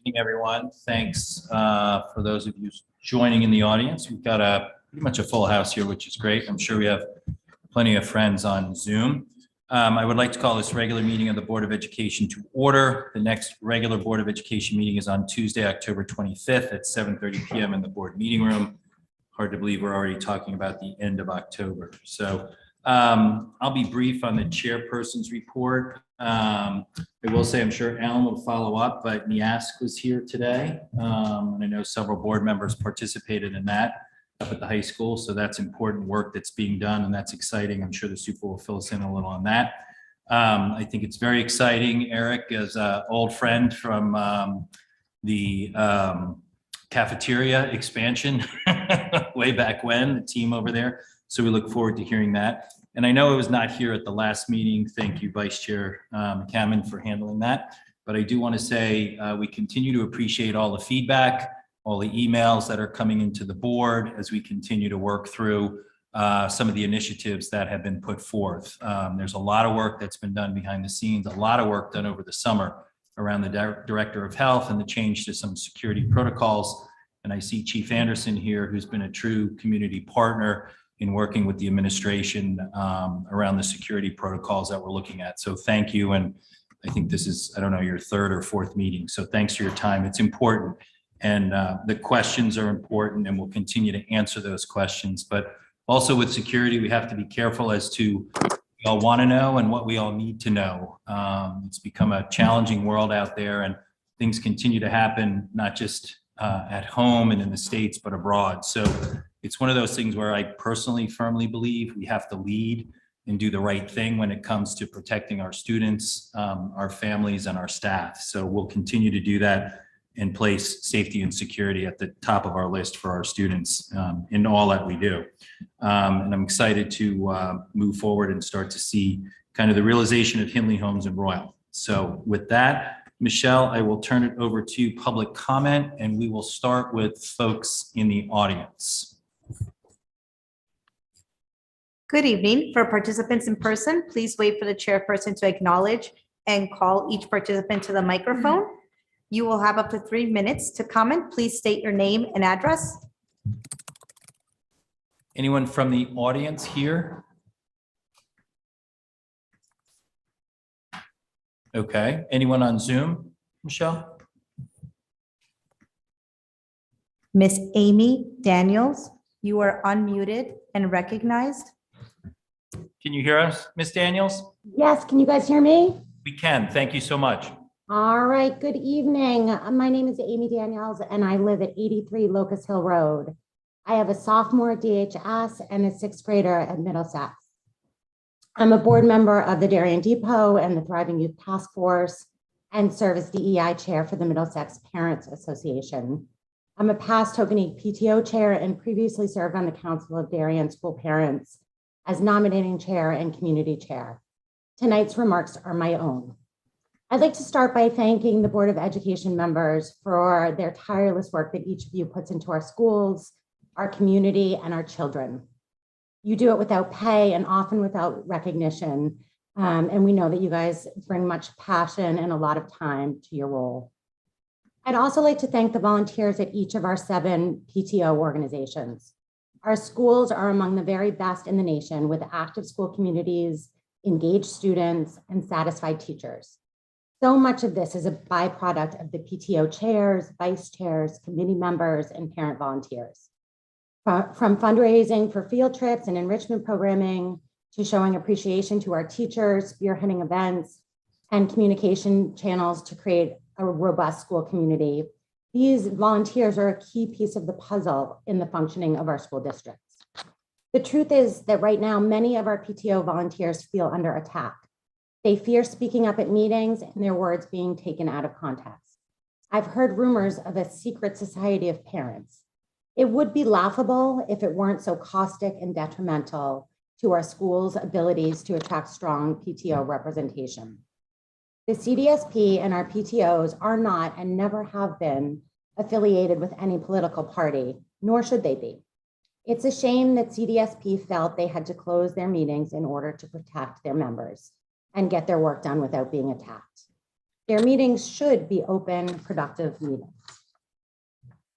evening, everyone. Thanks for those of you joining in the audience. We've got pretty much a full house here, which is great. I'm sure we have plenty of friends on Zoom. I would like to call this regular meeting of the Board of Education to order. The next regular Board of Education meeting is on Tuesday, October 25th at 7:30 p.m. in the board meeting room. Hard to believe we're already talking about the end of October. So I'll be brief on the chairperson's report. I will say I'm sure Alan will follow up, but NIASC was here today. And I know several board members participated in that up at the high school. So that's important work that's being done, and that's exciting. I'm sure the super will fill us in a little on that. I think it's very exciting. Eric is an old friend from the cafeteria expansion way back when, the team over there. So we look forward to hearing that. And I know it was not here at the last meeting. Thank you, Vice Chair Kamen, for handling that. But I do want to say we continue to appreciate all the feedback, all the emails that are coming into the board as we continue to work through some of the initiatives that have been put forth. There's a lot of work that's been done behind the scenes, a lot of work done over the summer around the Director of Health and the change to some security protocols. And I see Chief Anderson here, who's been a true community partner in working with the administration around the security protocols that we're looking at. So thank you. And I think this is, I don't know, your third or fourth meeting. So thanks for your time. It's important. And the questions are important, and we'll continue to answer those questions. But also with security, we have to be careful as to what we all want to know and what we all need to know. It's become a challenging world out there, and things continue to happen, not just at home and in the States, but abroad. So it's one of those things where I personally firmly believe we have to lead and do the right thing when it comes to protecting our students, our families, and our staff. So we'll continue to do that and place safety and security at the top of our list for our students in all that we do. And I'm excited to move forward and start to see kind of the realization of Hindley Homes and Royal. So with that, Michelle, I will turn it over to public comment, and we will start with folks in the audience. Good evening. For participants in person, please wait for the chairperson to acknowledge and call each participant to the microphone. You will have up to 3 minutes to comment. Please state your name and address. Anyone from the audience here? Okay. Anyone on Zoom, Michelle? Miss Amy Daniels, you are unmuted and recognized. Can you hear us, Miss Daniels? Yes, can you guys hear me? We can. Thank you so much. All right, good evening. My name is Amy Daniels and I live at 83 Locust Hill Road. I have a sophomore at DHS and a sixth grader at Middlesex. I'm a board member of the Darian Depot and the Thriving Youth Task Force and serve as DEI chair for the Middlesex Parents Association. I'm a past Tokenie PTO chair and previously served on the Council of Darian School Parents as nominating chair and community chair. Tonight's remarks are my own. I'd like to start by thanking the Board of Education members for their tireless work that each of you puts into our schools, our community, and our children. You do it without pay and often without recognition. And we know that you guys bring much passion and a lot of time to your role. I'd also like to thank the volunteers at each of our 7 PTO organizations. Our schools are among the very best in the nation with active school communities, engaged students, and satisfied teachers. So much of this is a byproduct of the PTO chairs, vice chairs, committee members, and parent volunteers. From fundraising for field trips and enrichment programming to showing appreciation to our teachers, spearheading events, and communication channels to create a robust school community. These volunteers are a key piece of the puzzle in the functioning of our school districts. The truth is that right now, many of our PTO volunteers feel under attack. They fear speaking up at meetings and their words being taken out of context. I've heard rumors of a secret society of parents. It would be laughable if it weren't so caustic and detrimental to our schools' abilities to attract strong PTO representation. The CDSP and our PTOs are not and never have been affiliated with any political party, nor should they be. It's a shame that CDSP felt they had to close their meetings in order to protect their members and get their work done without being attacked. Their meetings should be open, productive meetings.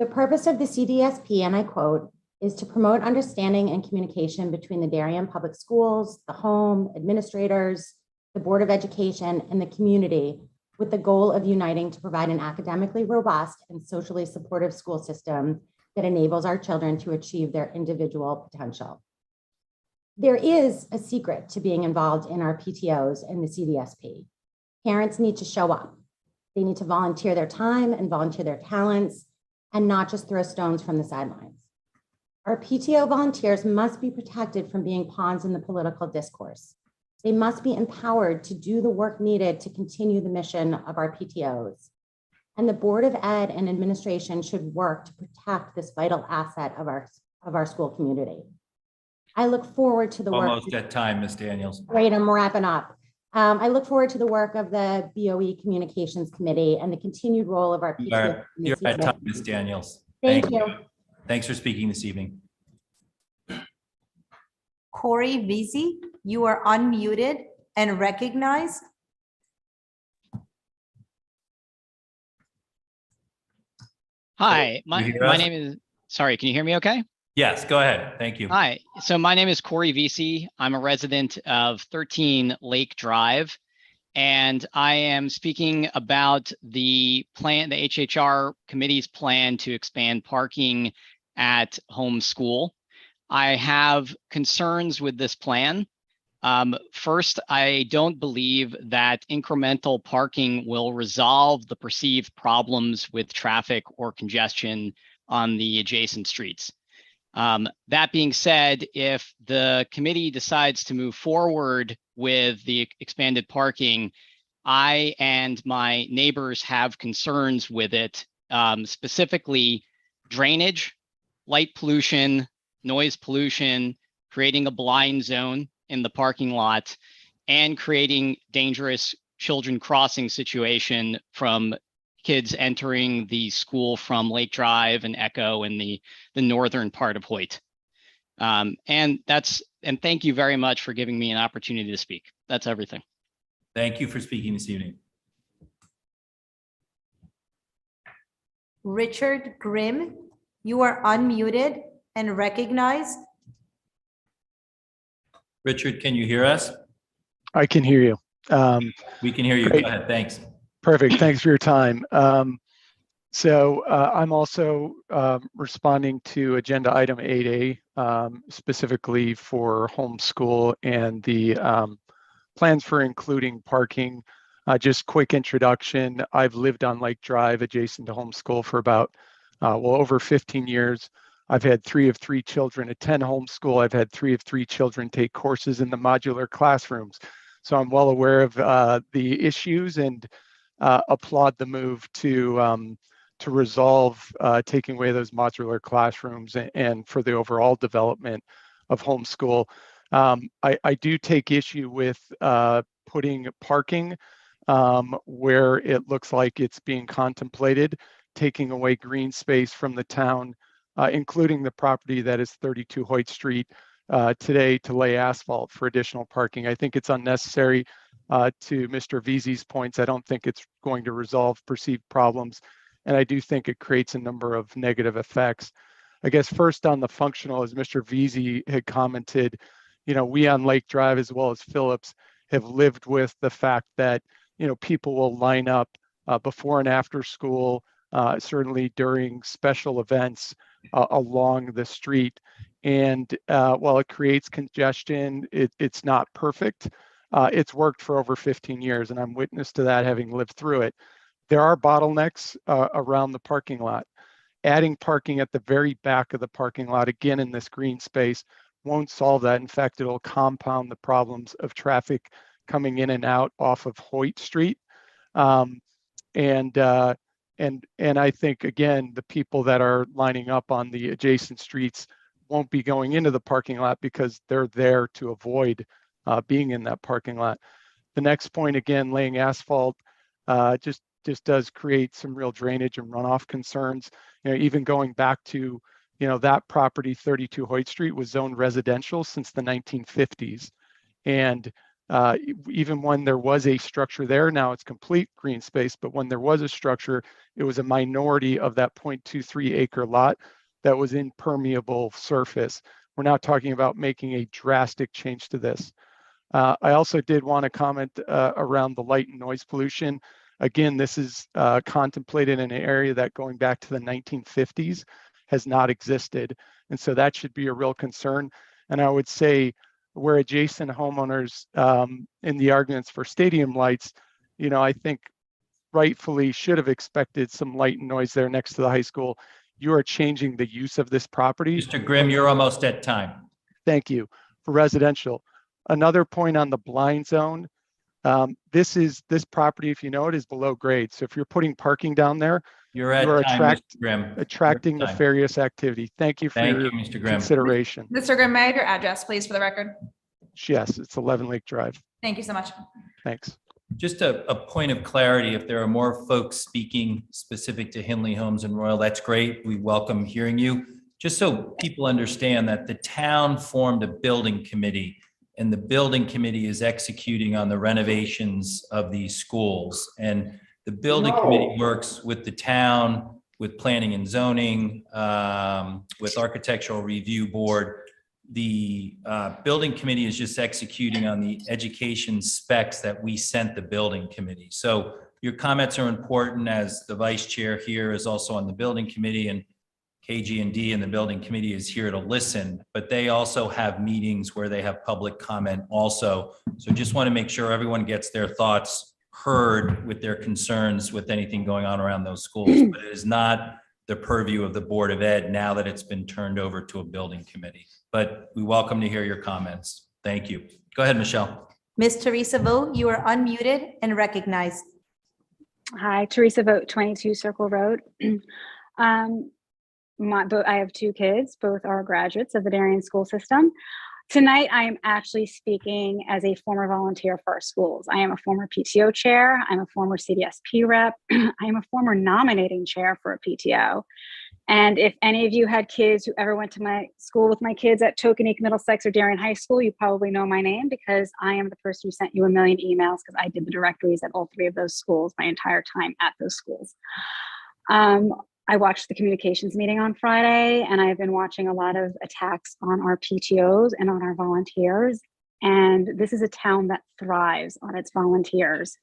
The purpose of the CDSP, and I quote, is to promote understanding and communication between the Darien Public Schools, the home, administrators, the Board of Education, and the community with the goal of uniting to provide an academically robust and socially supportive school system that enables our children to achieve their individual potential. There is a secret to being involved in our PTOs and the CDSP. Parents need to show up. They need to volunteer their time and volunteer their talents and not just throw stones from the sidelines. Our PTO volunteers must be protected from being pawns in the political discourse. They must be empowered to do the work needed to continue the mission of our PTOs. And the Board of Ed and administration should work to protect this vital asset of our school community. I look forward to the work. Almost at time, Ms. Daniels. Great, I'm wrapping up. I look forward to the work of the BOE Communications Committee and the continued role of our PTO. You're at time, Ms. Daniels. Thank you. Thanks for speaking this evening. Corey Veazey, you are unmuted and recognized. Hi, You hear my us? name is, sorry, can you hear me okay? Yes, go ahead. Thank you. Hi, so my name is Corey Veazey. I'm a resident of 13 Lake Drive, and I am speaking about the plan, the HHR committee's plan to expand parking at Holmes School. I have concerns with this plan. First, I don't believe that incremental parking will resolve the perceived problems with traffic or congestion on the adjacent streets. That being said, if the committee decides to move forward with the expanded parking, I and my neighbors have concerns with it, specifically drainage, light pollution, noise pollution, creating a blind zone in the parking lot, and creating dangerous children crossing situation from kids entering the school from Lake Drive and Echo in the northern part of Hoyt. And thank you very much for giving me an opportunity to speak. That's everything. Thank you for speaking this evening. Richard Grimm, you are unmuted and recognized. Richard, can you hear us? I can hear you. We can hear you. Great. Go ahead. Thanks. Perfect. Thanks for your time. I'm also responding to agenda item 8A, specifically for homeschool and the plans for including parking. Just quick introduction. I've lived on Lake Drive adjacent to homeschool for about, over 15 years. I've had 3 of 3 children attend homeschool. I've had 3 of 3 children take courses in the modular classrooms. So I'm well aware of the issues and applaud the move to resolve taking away those modular classrooms and for the overall development of homeschool. I do take issue with putting parking where it looks like it's being contemplated, taking away green space from the town, including the property that is 32 Hoyt Street today to lay asphalt for additional parking. I think it's unnecessary. To Mr. Veazey's points, I don't think it's going to resolve perceived problems. And I do think it creates a number of negative effects. I guess first on the functional, as Mr. Veazey had commented, we on Lake Drive as well as Phillips have lived with the fact that, people will line up before and after school, certainly during special events along the street. And while it creates congestion, it's not perfect. It's worked for over 15 years, and I'm witness to that having lived through it. There are bottlenecks around the parking lot. Adding parking at the very back of the parking lot, again in this green space, won't solve that. In fact, it'll compound the problems of traffic coming in and out off of Hoyt Street. And I think, again, the people that are lining up on the adjacent streets won't be going into the parking lot because they're there to avoid being in that parking lot. The next point, again, laying asphalt just does create some real drainage and runoff concerns. Even going back to, that property, 32 Hoyt Street, was zoned residential since the 1950s. And Even when there was a structure there, now it's complete green space, but when there was a structure, it was a minority of that 0.23 acre lot that was impermeable surface. We're now talking about making a drastic change to this. I also did want to comment around the light and noise pollution. Again, this is contemplated in an area that going back to the 1950s has not existed. And so that should be a real concern. And I would say where adjacent homeowners in the arguments for stadium lights, I think rightfully should have expected some light and noise there next to the high school. You are changing the use of this property. Mr. Grimm, you're almost at time. Thank you. For residential. Another point on the blind zone. This property, if you know it, is below grade. So if you're putting parking down there, You're at you are time, Mr. Grimm. attracting You're at time. nefarious activity. Thank you for Thank your you, Mr. Grimm. consideration. Mr. Grimm, may I have your address, please, for the record? Yes, it's 11 Lake Drive. Thank you so much. Thanks. Just a point of clarity, if there are more folks speaking specific to Hindley Homes and Royal, that's great. We welcome hearing you. Just so people understand that the town formed a building committee, and the building committee is executing on the renovations of these schools. And the building committee works with the town, with planning and zoning, with architectural review board. The building committee is just executing on the education specs that we sent the building committee. So your comments are important, as the vice chair here is also on the building committee, and KG&D and the building committee is here to listen, but they also have meetings where they have public comment also. So just want to make sure everyone gets their thoughts heard with their concerns with anything going on around those schools. But it is not the purview of the Board of Ed now that it's been turned over to a building committee. But we welcome to hear your comments. Thank you. Go ahead, Michelle. Ms. Teresa Vogt, you are unmuted and recognized. Hi, Teresa Vogt, 22 Circle Road. I have two kids, both are graduates of the Darian school system. Tonight, I am actually speaking as a former volunteer for our schools. I am a former PTO chair. I'm a former CDSP rep. I am a former nominating chair for a PTO. And if any of you had kids who ever went to my school with my kids at Tokenique, Middlesex, or Darian High School, you probably know my name, because I am the person who sent you a million emails, because I did the directories at all three of those schools my entire time at those schools. I watched the communications meeting on Friday, and I've been watching a lot of attacks on our PTOs and on our volunteers. And this is a town that thrives on its volunteers.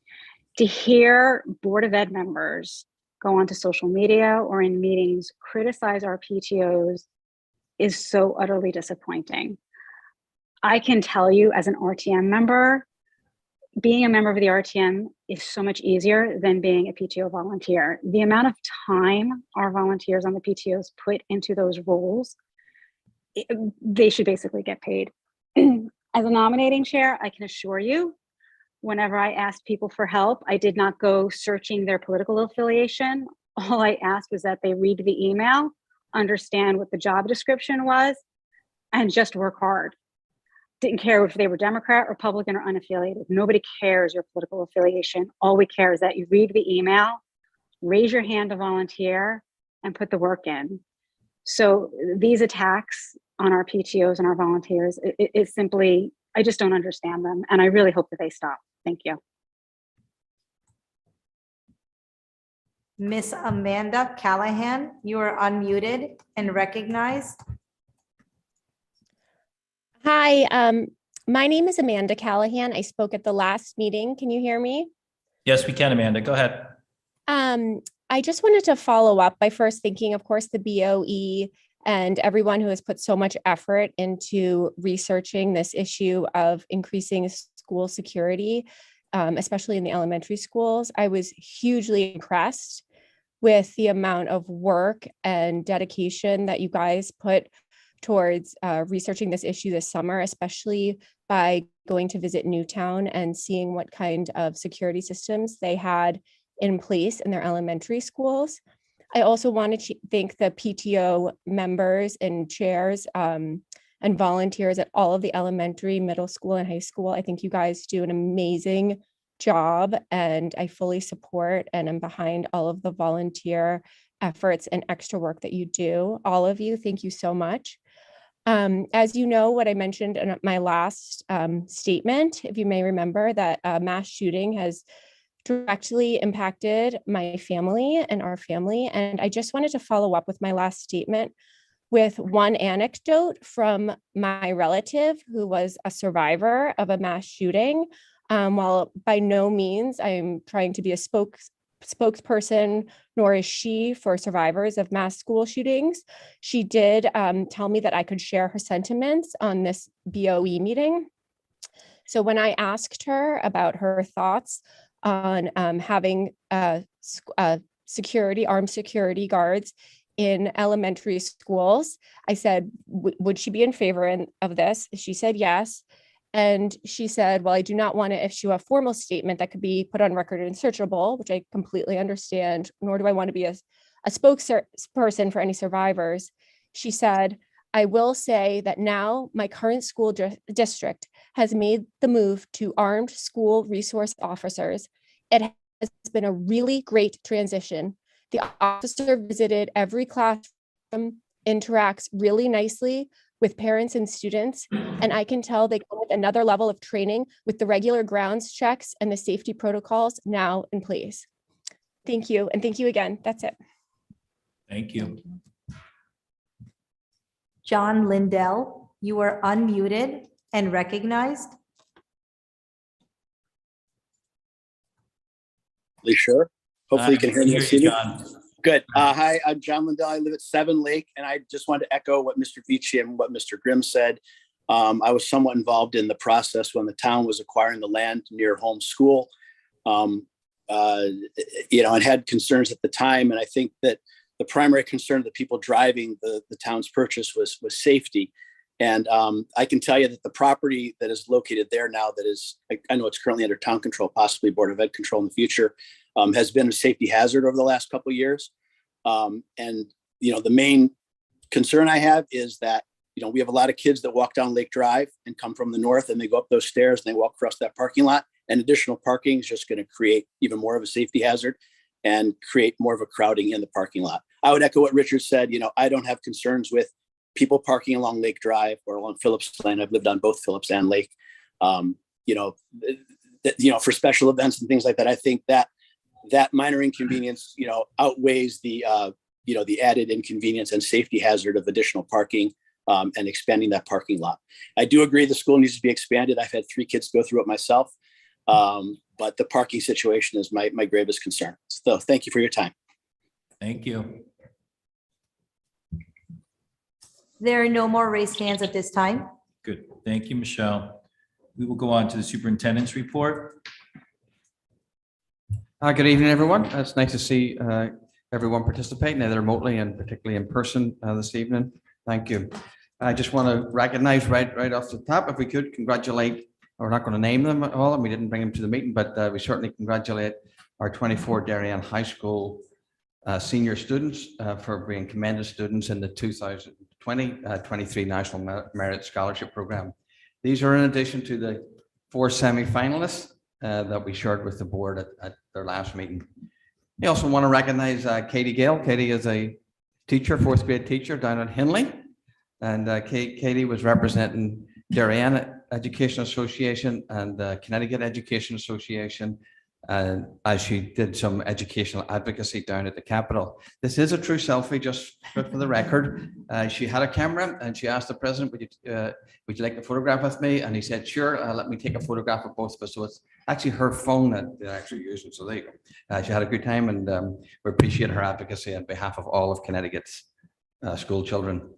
To hear Board of Ed members go onto social media or in meetings criticize our PTOs is so utterly disappointing. I can tell you, as an RTM member, being a member of the RTM is so much easier than being a PTO volunteer. The amount of time our volunteers on the PTOs put into those roles, they should basically get paid. As a nominating chair, I can assure you, whenever I asked people for help, I did not go searching their political affiliation. All I asked was that they read the email, understand what the job description was, and just work hard. Didn't care if they were Democrat, Republican, or unaffiliated. Nobody cares your political affiliation. All we care is that you read the email, raise your hand to volunteer, and put the work in. So these attacks on our PTOs and our volunteers, it's simply, I just don't understand them. And I really hope that they stop. Thank you. Miss Amanda Callahan, you are unmuted and recognized. Hi, my name is Amanda Callahan. I spoke at the last meeting. Can you hear me? Yes, we can, Amanda. Go ahead. I just wanted to follow up by first thanking, of course, the BOE and everyone who has put so much effort into researching this issue of increasing school security, especially in the elementary schools. I was hugely impressed with the amount of work and dedication that you guys put towards researching this issue this summer, especially by going to visit Newtown and seeing what kind of security systems they had in place in their elementary schools. I also wanted to thank the PTO members and chairs and volunteers at all of the elementary, middle school, and high school. I think you guys do an amazing job, and I fully support and am behind all of the volunteer efforts and extra work that you do. All of you, thank you so much. As you know, what I mentioned in my last statement, if you may remember, that mass shooting has directly impacted my family and our family. And I just wanted to follow up with my last statement with one anecdote from my relative who was a survivor of a mass shooting. While by no means I'm trying to be a spokesperson, nor is she for survivors of mass school shootings, she did tell me that I could share her sentiments on this BOE meeting. So when I asked her about her thoughts on having armed security guards in elementary schools, I said, would she be in favor of this? She said yes. And she said, well, I do not want to issue a formal statement that could be put on record and searchable, which I completely understand, nor do I want to be a spokesperson for any survivors. She said, I will say that now my current school district has made the move to armed school resource officers. It has been a really great transition. The officer visited every classroom, interacts really nicely with parents and students, and I can tell they go with another level of training with the regular grounds checks and the safety protocols now in place. Thank you, and thank you again. That's it. Thank you. John Lindell, you are unmuted and recognized. Sure. Hopefully you can hear me. Hear you, John. Good. Hi, I'm John Lindell. I live at 7 Lake, and I just wanted to echo what Mr. Vici and what Mr. Grimm said. I was somewhat involved in the process when the town was acquiring the land near Holmes School, and had concerns at the time. And I think that the primary concern of the people driving the town's purchase was safety. And I can tell you that the property that is located there now, that is, I know it's currently under town control, possibly Board of Ed control in the future, has been a safety hazard over the last couple of years. The main concern I have is that, we have a lot of kids that walk down Lake Drive and come from the north, and they go up those stairs and they walk across that parking lot, and additional parking is just going to create even more of a safety hazard and create more of a crowding in the parking lot. I would echo what Richard said. I don't have concerns with people parking along Lake Drive or along Phillips Lane. I've lived on both Phillips and Lake. For special events and things like that, I think that minor inconvenience, outweighs the added inconvenience and safety hazard of additional parking and expanding that parking lot. I do agree the school needs to be expanded. I've had 3 kids go through it myself, but the parking situation is my gravest concern. So thank you for your time. Thank you. There are no more raised hands at this time. Good. Thank you, Michelle. We will go on to the superintendent's report. Good evening, everyone. It's nice to see everyone participating, either remotely and particularly in person this evening. Thank you. I just want to recognize right off the top, if we could congratulate, we're not going to name them all, and we didn't bring them to the meeting, but we certainly congratulate our 24 Darian High School senior students for being commended students in the 2020-23 National Merit Scholarship Program. These are in addition to the 4 semi-finalists that we shared with the board at their last meeting. I also want to recognize Katie Gale. Katie is a teacher, 4th grade teacher down at Hinley. And Katie was representing Darian Education Association and Connecticut Education Association as she did some educational advocacy down at the Capitol. This is a true selfie, just for the record. She had a camera and she asked the president, would you like to photograph with me? And he said, sure, let me take a photograph of both of us. So it's actually her phone that they're actually using. So there you go. She had a good time, and we appreciate her advocacy on behalf of all of Connecticut's school children.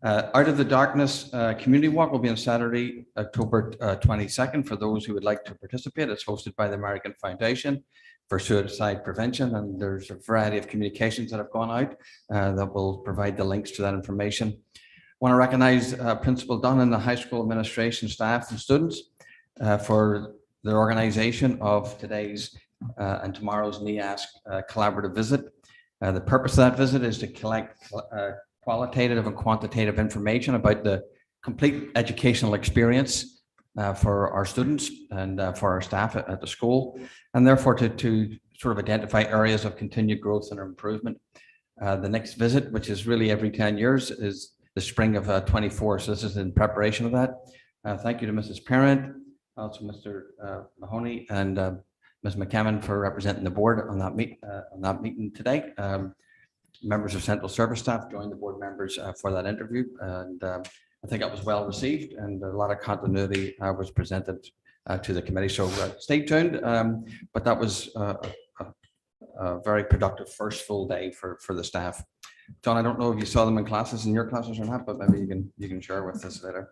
Out of the Darkness Community Walk will be on Saturday, October 22nd. For those who would like to participate, it's hosted by the American Foundation for Suicide Prevention, and there's a variety of communications that have gone out that will provide the links to that information. I want to recognize Principal Dunn and the high school administration staff and students for their organization of today's and tomorrow's NEASC collaborative visit. The purpose of that visit is to collect qualitative and quantitative information about the complete educational experience for our students and for our staff at the school, and therefore to sort of identify areas of continued growth and improvement. The next visit, which is really every 10 years, is the spring of 24. So this is in preparation of that. Thank you to Mrs. Parent, also Mr. Mahoney, and Ms. McCammon for representing the board on that meeting today. Members of central service staff joined the board members for that interview, and I think it was well received, and a lot of continuity was presented to the committee. So stay tuned. But that was a very productive first full day for the staff. John, I don't know if you saw them in classes, in your classes or not, but maybe you can share with us later.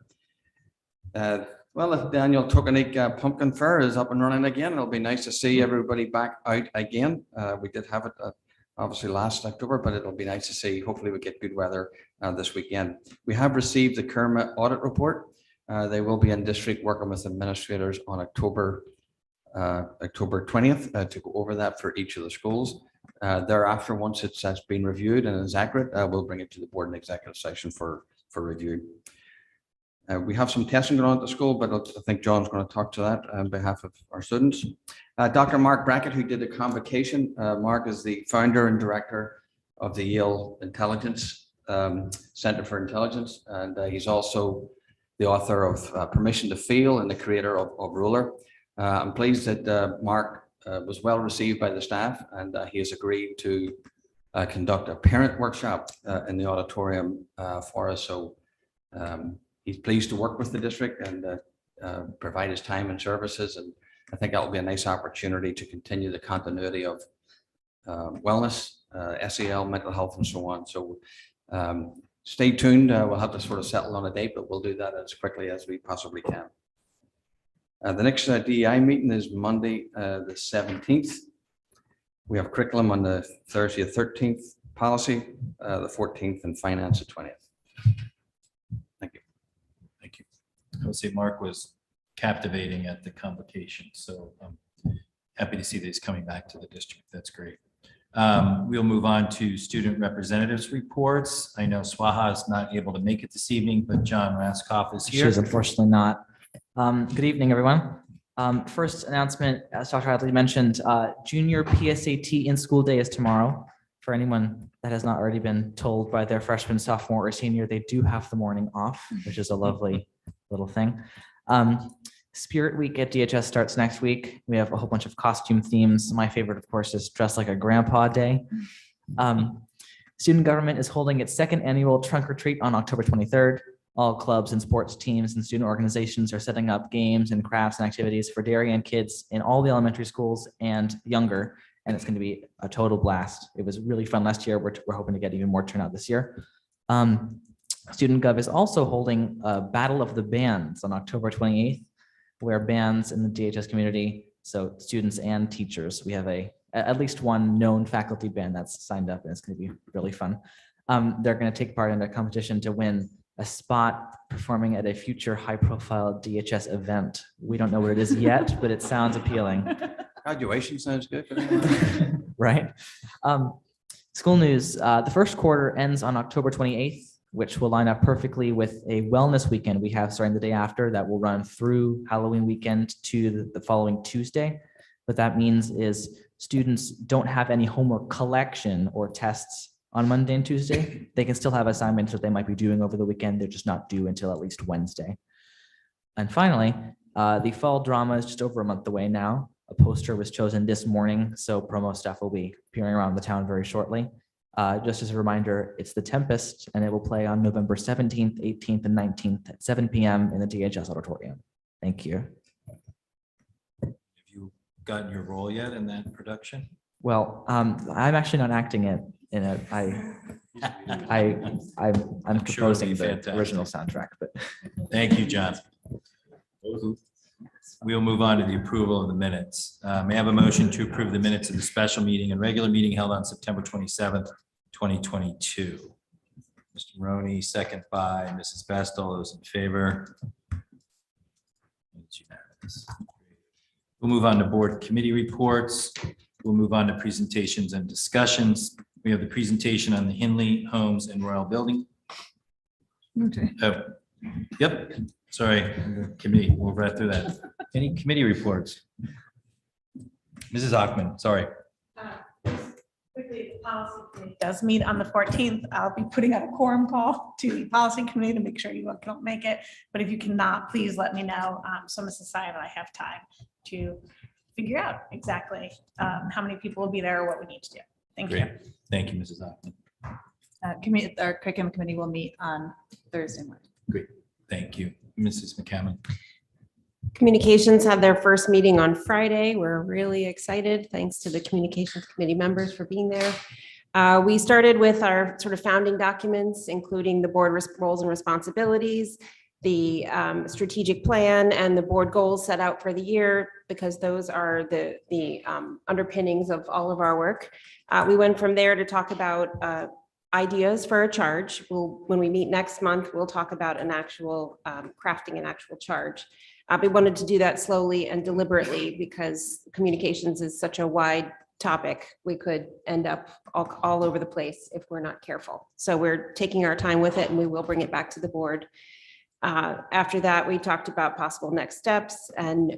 Well, the annual Tokenique Pumpkin Fair is up and running again. It'll be nice to see everybody back out again. We did have it obviously last October, but it'll be nice to see. Hopefully we get good weather this weekend. We have received the Kerma audit report. They will be in district working with administrators on October 20th to go over that for each of the schools. Thereafter, once it's been reviewed and is accurate, we'll bring it to the board in executive session for review. We have some testing going on at the school, but I think John's going to talk to that on behalf of our students. Dr. Mark Brackett, who did the convocation. Mark is the founder and director of the Yale Intelligence Center for Intelligence, and he's also the author of Permission to Feel and the creator of Ruler. I'm pleased that Mark was well received by the staff, and he has agreed to conduct a parent workshop in the auditorium for us. So he's pleased to work with the district and provide his time and services. And I think that will be a nice opportunity to continue the continuity of wellness, SEL, mental health, and so on. So stay tuned. We'll have to sort of settle on a date, but we'll do that as quickly as we possibly can. The next DEI meeting is Monday, the 17th. We have curriculum on the Thursday, the 13th, policy, the 14th, and finance, the 20th. Thank you. Thank you. I would say Mark was captivating at the convocation, so I'm happy to see that he's coming back to the district. That's great. We'll move on to student representatives reports. I know Swaha is not able to make it this evening, but John Raskoff is She here. is unfortunately not. Good evening, everyone. First announcement, as Dr. Hadley mentioned, junior PSAT in-school day is tomorrow. For anyone that has not already been told by their freshman, sophomore, or senior, they do have the morning off, which is a lovely little thing. Spirit Week at DHS starts next week. We have a whole bunch of costume themes. My favorite, of course, is Dress Like a Grandpa Day. Student government is holding its second annual trunk or treat on October 23rd. All clubs and sports teams and student organizations are setting up games and crafts and activities for Darian kids in all the elementary schools and younger, and it's going to be a total blast. It was really fun last year. We're hoping to get even more turnout this year. Student Gov is also holding a Battle of the Bands on October 28th, where bands in the DHS community, so students and teachers, we have at least one known faculty band that's signed up, and it's going to be really fun. They're going to take part in a competition to win a spot performing at a future high-profile DHS event. We don't know what it is yet, but it sounds appealing. Graduation sounds good. Right? School news, the first quarter ends on October 28th, which will line up perfectly with a wellness weekend we have starting the day after that will run through Halloween weekend to the following Tuesday. What that means is students don't have any homework collection or tests on Monday and Tuesday. They can still have assignments that they might be doing over the weekend. They're just not due until at least Wednesday. And finally, the fall drama is just over a month away now. A poster was chosen this morning, so promo staff will be appearing around the town very shortly. Just as a reminder, it's The Tempest, and it will play on November 17th, 18th, and 19th at 7 p.m. in the DHS auditorium. Thank you. Have you gotten your role yet in that production? Well, I'm actually not acting it in it. I'm sure it'll be composing the fantastic. original soundtrack, but Thank you, John. We'll move on to the approval of the minutes. May I have a motion to approve the minutes of the special meeting and regular meeting held on September 27th, 2022? Mr. Roney, second by Mrs. Best. All those in favor? It's unanimous. We'll move on to board committee reports. We'll move on to presentations and discussions. We have the presentation on the Hindley, Holmes, and Royal Building. okay. Oh, yep, sorry, committee, we'll right through that. Any committee reports? Mrs. Hockman, sorry. Quickly, Policy committee does meet on the 14th. I'll be putting out a quorum call to the policy committee to make sure you don't make it. But if you cannot, please let me know. So Mrs. Sy and I have time to figure out exactly how many people will be there or what we need to do. Thank you. Great. Thank you, Mrs. Hoffman. Our curriculum committee will meet on Thursday morning. Great. Thank you. Mrs. McCammon. Communications had their first meeting on Friday. We're really excited. Thanks to the communications committee members for being there. We started with our sort of founding documents, including the board roles and responsibilities, the strategic plan, and the board goals set out for the year, because those are the underpinnings of all of our work. We went from there to talk about ideas for a charge. When we meet next month, we'll talk about an actual crafting an actual charge. We wanted to do that slowly and deliberately because communications is such a wide topic. We could end up all over the place if we're not careful. So we're taking our time with it, and we will bring it back to the board. After that, we talked about possible next steps and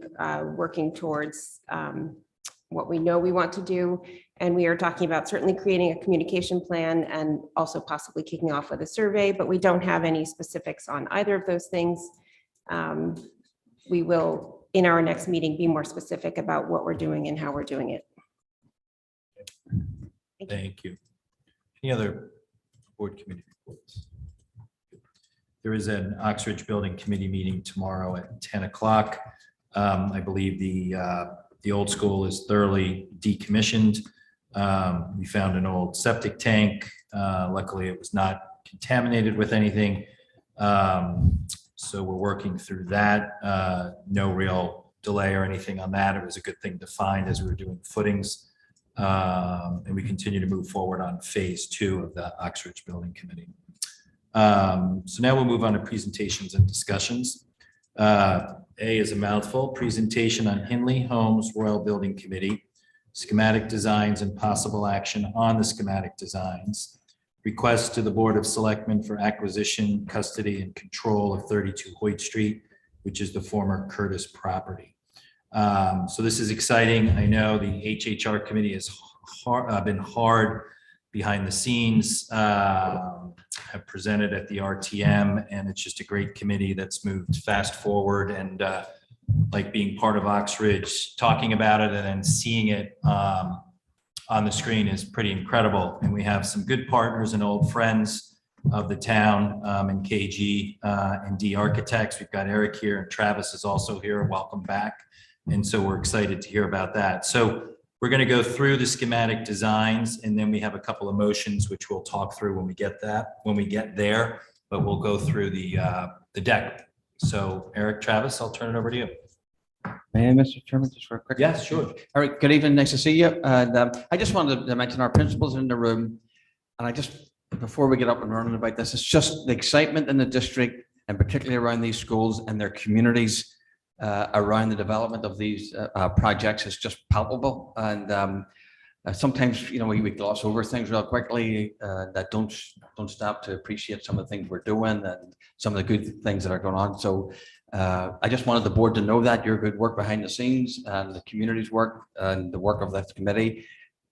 working towards what we know we want to do. And we are talking about certainly creating a communication plan and also possibly kicking off with a survey, but we don't have any specifics on either of those things. We will, in our next meeting, be more specific about what we're doing and how we're doing it. Thank you. Any other board committee reports? There is an Oxbridge Building Committee meeting tomorrow at 10 o'clock. I believe the old school is thoroughly decommissioned. We found an old septic tank. Luckily, it was not contaminated with anything. So we're working through that. No real delay or anything on that. It was a good thing to find as we were doing footings. And we continue to move forward on phase 2 of the Oxbridge Building Committee. So now we'll move on to presentations and discussions. A is a mouthful. Presentation on Hindley Holmes Royal Building Committee, schematic designs and possible action on the schematic designs. Request to the Board of Selectmen for acquisition, custody, and control of 32 Hoyt Street, which is the former Curtis property. So this is exciting. I know the HHR committee has been hard behind the scenes, have presented at the RTM, and it's just a great committee that's moved fast forward. And like being part of Oxbridge, talking about it and then seeing it on the screen is pretty incredible. And we have some good partners and old friends of the town in KG and D Architects. We've got Eric here, and Travis is also here. Welcome back. And so we're excited to hear about that. So we're going to go through the schematic designs, and then we have a couple of motions which we'll talk through when we get there, but we'll go through the deck. So Eric, Travis, I'll turn it over to you. And Mr. Chairman, just for a quick. Yes, sure. All right, good evening, nice to see you. And I just wanted to mention our principals in the room. And before we get up and running about this, it's just the excitement in the district, and particularly around these schools and their communities around the development of these projects is just palpable. And sometimes, we gloss over things real quickly that don't stop to appreciate some of the things we're doing and some of the good things that are going on. So I just wanted the board to know that your good work behind the scenes and the community's work and the work of this committee.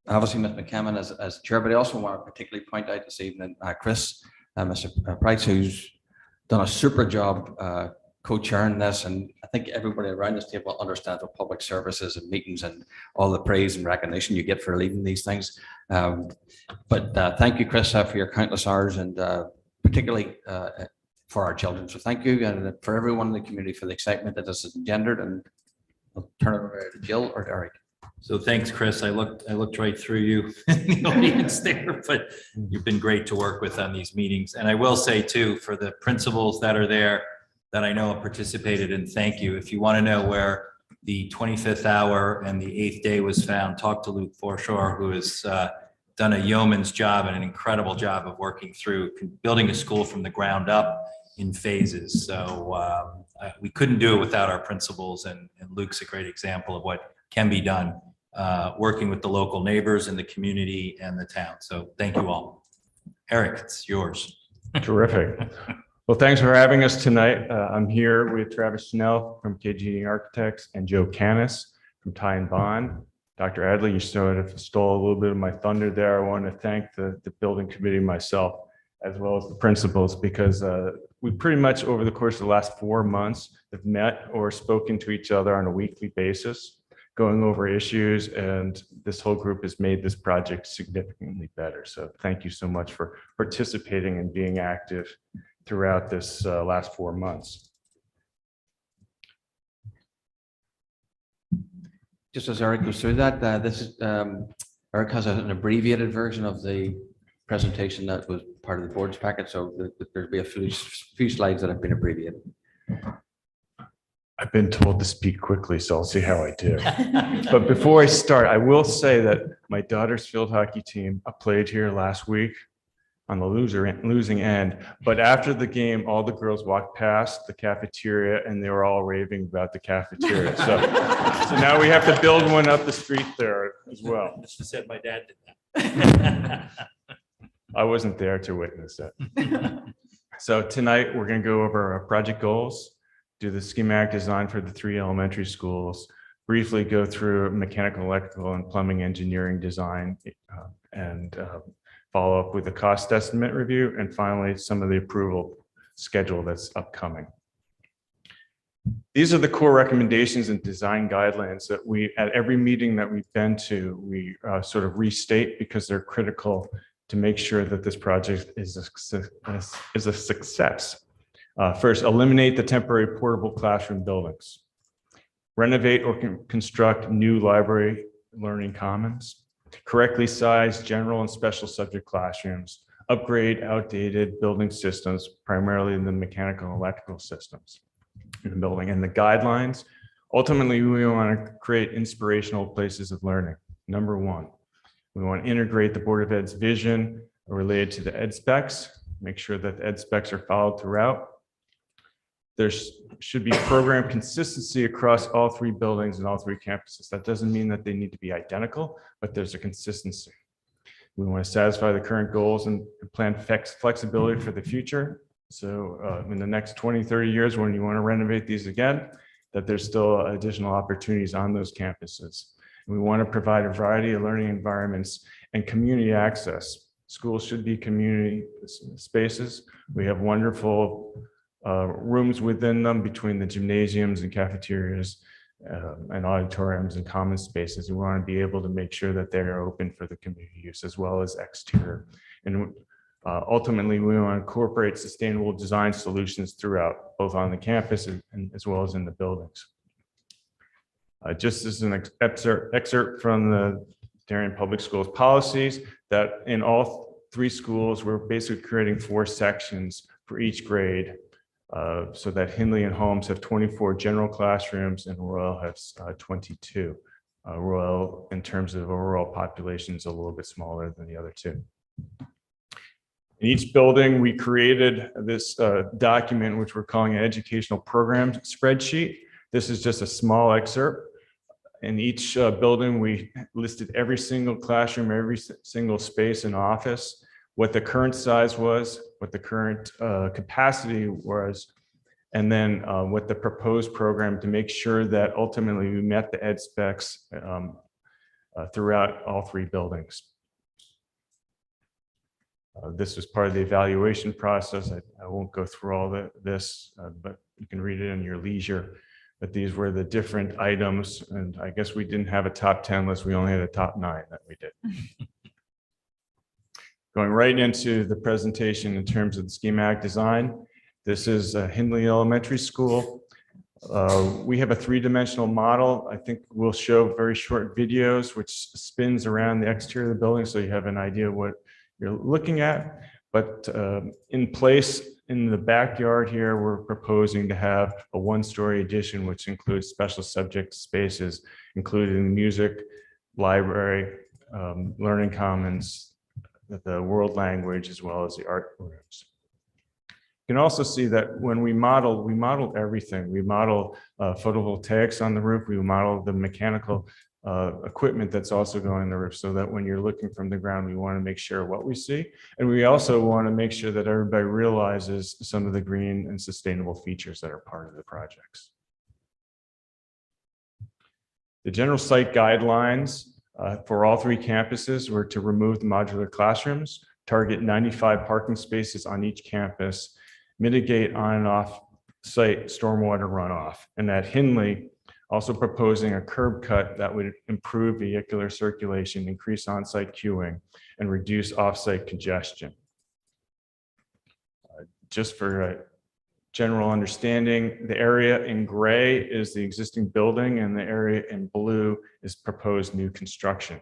Obviously, Ms. McCammon as chair, but I also want to particularly point out this evening, Chris, Mr. Price, who's done a super job co-chairing this. And I think everybody around this table understands what public services and meetings and all the praise and recognition you get for leading these things. But thank you, Chris, for your countless hours, and particularly for our children. So thank you, and for everyone in the community for the excitement that this has engendered. And I'll turn it over to Jill or Derek. So thanks, Chris. I looked right through you in the audience there, but you've been great to work with on these meetings. And I will say too, for the principals that are there that I know have participated, and thank you. If you want to know where the 25th hour and the 8th day was found, talk to Luke Forshore, who has done a yeoman's job and an incredible job of working through building a school from the ground up in phases. So we couldn't do it without our principals, and Luke's a great example of what can be done working with the local neighbors and the community and the town. So thank you all. Eric, it's yours. Terrific. Well, thanks for having us tonight. I'm here with Travis Schnell from KG Architects and Joe Canis from Ty and Bond. Dr. Adley, you sort of stole a little bit of my thunder there. I want to thank the building committee myself, as well as the principals, because we pretty much over the course of the last 4 months have met or spoken to each other on a weekly basis, going over issues, and this whole group has made this project significantly better. So thank you so much for participating and being active throughout this last 4 months. Just as Eric goes through that, this is, Eric has an abbreviated version of the presentation that was part of the board's packet, so there'll be a few slides that have been abbreviated. I've been told to speak quickly, so I'll see how I do. But before I start, I will say that my daughter's field hockey team played here last week on the losing end. But after the game, all the girls walked past the cafeteria and they were all raving about the cafeteria. So now we have to build one up the street there as well. Just said my dad did that. I wasn't there to witness it. So tonight we're going to go over our project goals, do the schematic design for the 3 elementary schools, briefly go through mechanical, electrical, and plumbing engineering design, and follow up with a cost estimate review, and finally some of the approval schedule that's upcoming. These are the core recommendations and design guidelines that we, at every meeting that we've been to, we sort of restate because they're critical to make sure that this project is a success. First, eliminate the temporary portable classroom buildings. Renovate or construct new library learning commons. Correctly size general and special subject classrooms. Upgrade outdated building systems, primarily in the mechanical and electrical systems in the building. And the guidelines, ultimately, we want to create inspirational places of learning. Number 1, we want to integrate the Board of Ed's vision related to the ed specs, make sure that the ed specs are followed throughout. There should be program consistency across all 3 buildings and all 3 campuses. That doesn't mean that they need to be identical, but there's a consistency. We want to satisfy the current goals and plan flexibility for the future. So in the next 20, 30 years, when you want to renovate these again, that there's still additional opportunities on those campuses. We want to provide a variety of learning environments and community access. Schools should be community spaces. We have wonderful rooms within them between the gymnasiums and cafeterias and auditoriums and common spaces. We want to be able to make sure that they're open for the community use as well as exterior. And ultimately, we want to incorporate sustainable design solutions throughout, both on the campus and as well as in the buildings. Just as an excerpt from the Darian Public Schools policies, that in all 3 schools, we're basically creating 4 sections for each grade, so that Hindley and Holmes have 24 general classrooms and Royal has 22. Royal, in terms of overall population, is a little bit smaller than the other 2. In each building, we created this document, which we're calling an educational program spreadsheet. This is just a small excerpt. In each building, we listed every single classroom, every single space and office, what the current size was, what the current capacity was, and then what the proposed program to make sure that ultimately we met the ed specs throughout all 3 buildings. This was part of the evaluation process. I won't go through all this, but you can read it in your leisure. But these were the different items, and I guess we didn't have a top 10 list. We only had a top 9 that we did. Going right into the presentation in terms of the schematic design. This is Hindley Elementary School. We have a 3-dimensional model. I think we'll show very short videos, which spins around the exterior of the building, so you have an idea of what you're looking at. But in place in the backyard here, we're proposing to have a 1-story addition, which includes special subject spaces, including music, library, learning commons, the world language, as well as the art rooms. You can also see that when we modeled everything. We modeled photovoltaics on the roof. We modeled the mechanical equipment that's also going on the roof, so that when you're looking from the ground, we want to make sure what we see. And we also want to make sure that everybody realizes some of the green and sustainable features that are part of the projects. The general site guidelines for all three campuses were to remove the modular classrooms, target 95 parking spaces on each campus, mitigate on and off site stormwater runoff, and at Hindley, also proposing a curb cut that would improve vehicular circulation, increase on-site queuing, and reduce off-site congestion. Just for general understanding, the area in gray is the existing building and the area in blue is proposed new construction.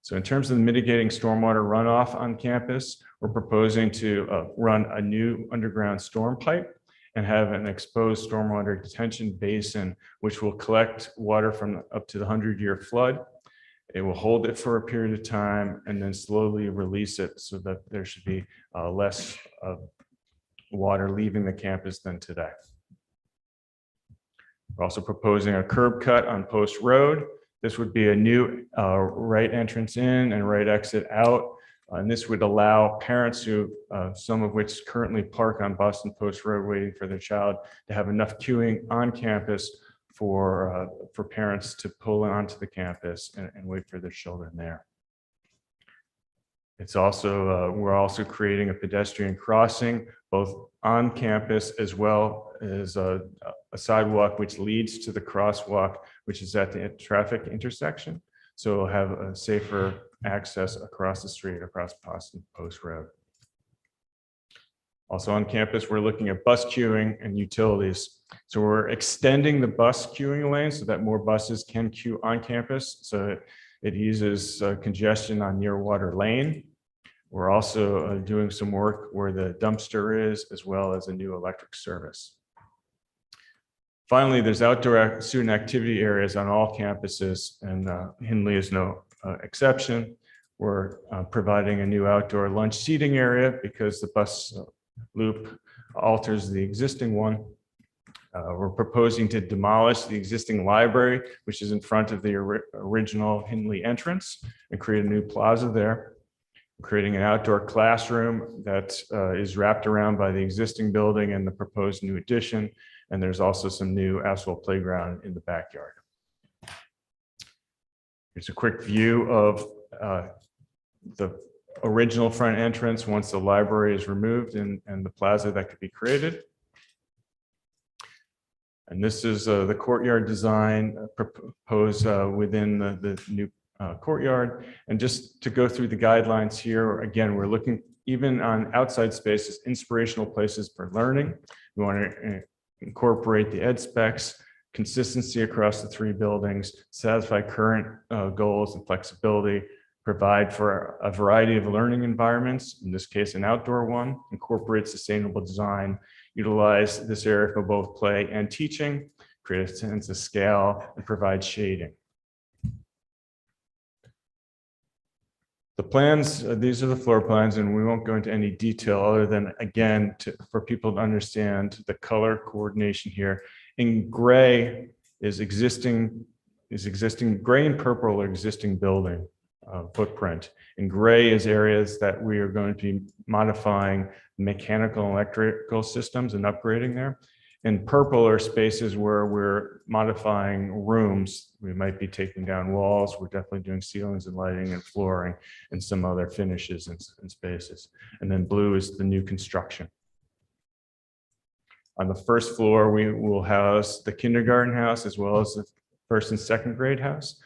So in terms of mitigating stormwater runoff on campus, we're proposing to run a new underground storm pipe and have an exposed stormwater detention basin, which will collect water from up to the 100-year flood. It will hold it for a period of time and then slowly release it so that there should be less water leaving the campus than today. We're also proposing a curb cut on Post Road. This would be a new right entrance in and right exit out. And this would allow parents who, some of which currently park on Boston Post Road waiting for their child, to have enough queuing on campus for parents to pull onto the campus and wait for their children there. It's also, we're also creating a pedestrian crossing, both on campus as well as a sidewalk which leads to the crosswalk, which is at the traffic intersection. So we'll have a safer access across the street, across Boston Post Road. Also on campus, we're looking at bus queuing and utilities. So we're extending the bus queuing lane so that more buses can queue on campus. So it eases congestion on Nearwater Lane. We're also doing some work where the dumpster is, as well as a new electric service. Finally, there's outdoor student activity areas on all campuses, and Hindley is no exception. We're providing a new outdoor lunch seating area because the bus loop alters the existing one. We're proposing to demolish the existing library, which is in front of the original Hindley entrance, and create a new plaza there. We're creating an outdoor classroom that is wrapped around by the existing building and the proposed new addition. And there's also some new asphalt playground in the backyard. Here's a quick view of the original front entrance once the library is removed and the plaza that could be created. And this is the courtyard design proposed within the new courtyard. And just to go through the guidelines here, again, we're looking even on outside spaces, inspirational places for learning. We want to incorporate the ed specs, consistency across the three buildings, satisfy current goals and flexibility, provide for a variety of learning environments, in this case, an outdoor one, incorporate sustainable design, utilize this area for both play and teaching, create a sense of scale, and provide shading. The plans, these are the floor plans, and we won't go into any detail other than, again, for people to understand the color coordination here. In gray is existing, gray and purple are existing building footprint. In gray is areas that we are going to be modifying mechanical and electrical systems and upgrading there. In purple are spaces where we're modifying rooms. We might be taking down walls. We're definitely doing ceilings and lighting and flooring and some other finishes in spaces. And then blue is the new construction. On the first floor, we will house the kindergarten house as well as the first and second grade house.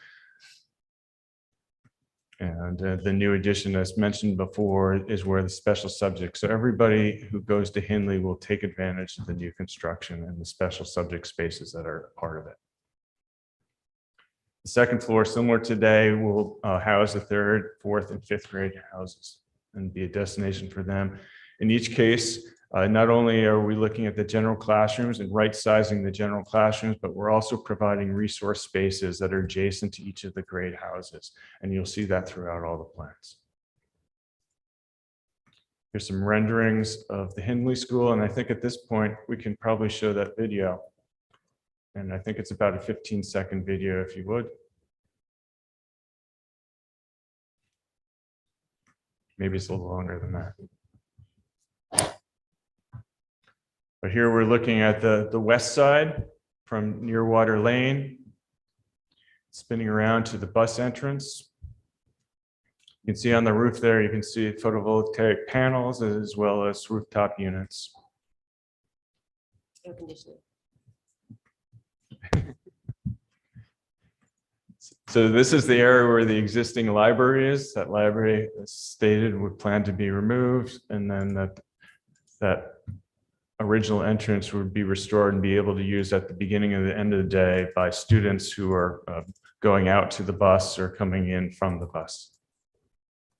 And the new addition, as mentioned before, is where the special subjects. So everybody who goes to Hindley will take advantage of the new construction and the special subject spaces that are part of it. The second floor, similar today, will house the third, fourth, and fifth grade houses and be a destination for them. In each case, not only are we looking at the general classrooms and right-sizing the general classrooms, but we're also providing resource spaces that are adjacent to each of the grade houses. And you'll see that throughout all the plans. Here's some renderings of the Hindley School. And I think at this point, we can probably show that video. And I think it's about a 15-second video, if you would. Maybe it's a little longer than that. But here we're looking at the west side from Nearwater Lane. spinning around to the bus entrance. You can see on the roof there, you can see photovoltaic panels as well as rooftop units. Air conditioning. So this is the area where the existing library is. That library, as stated, would plan to be removed, and then that original entrance would be restored and be able to use at the beginning and the end of the day by students who are going out to the bus or coming in from the bus.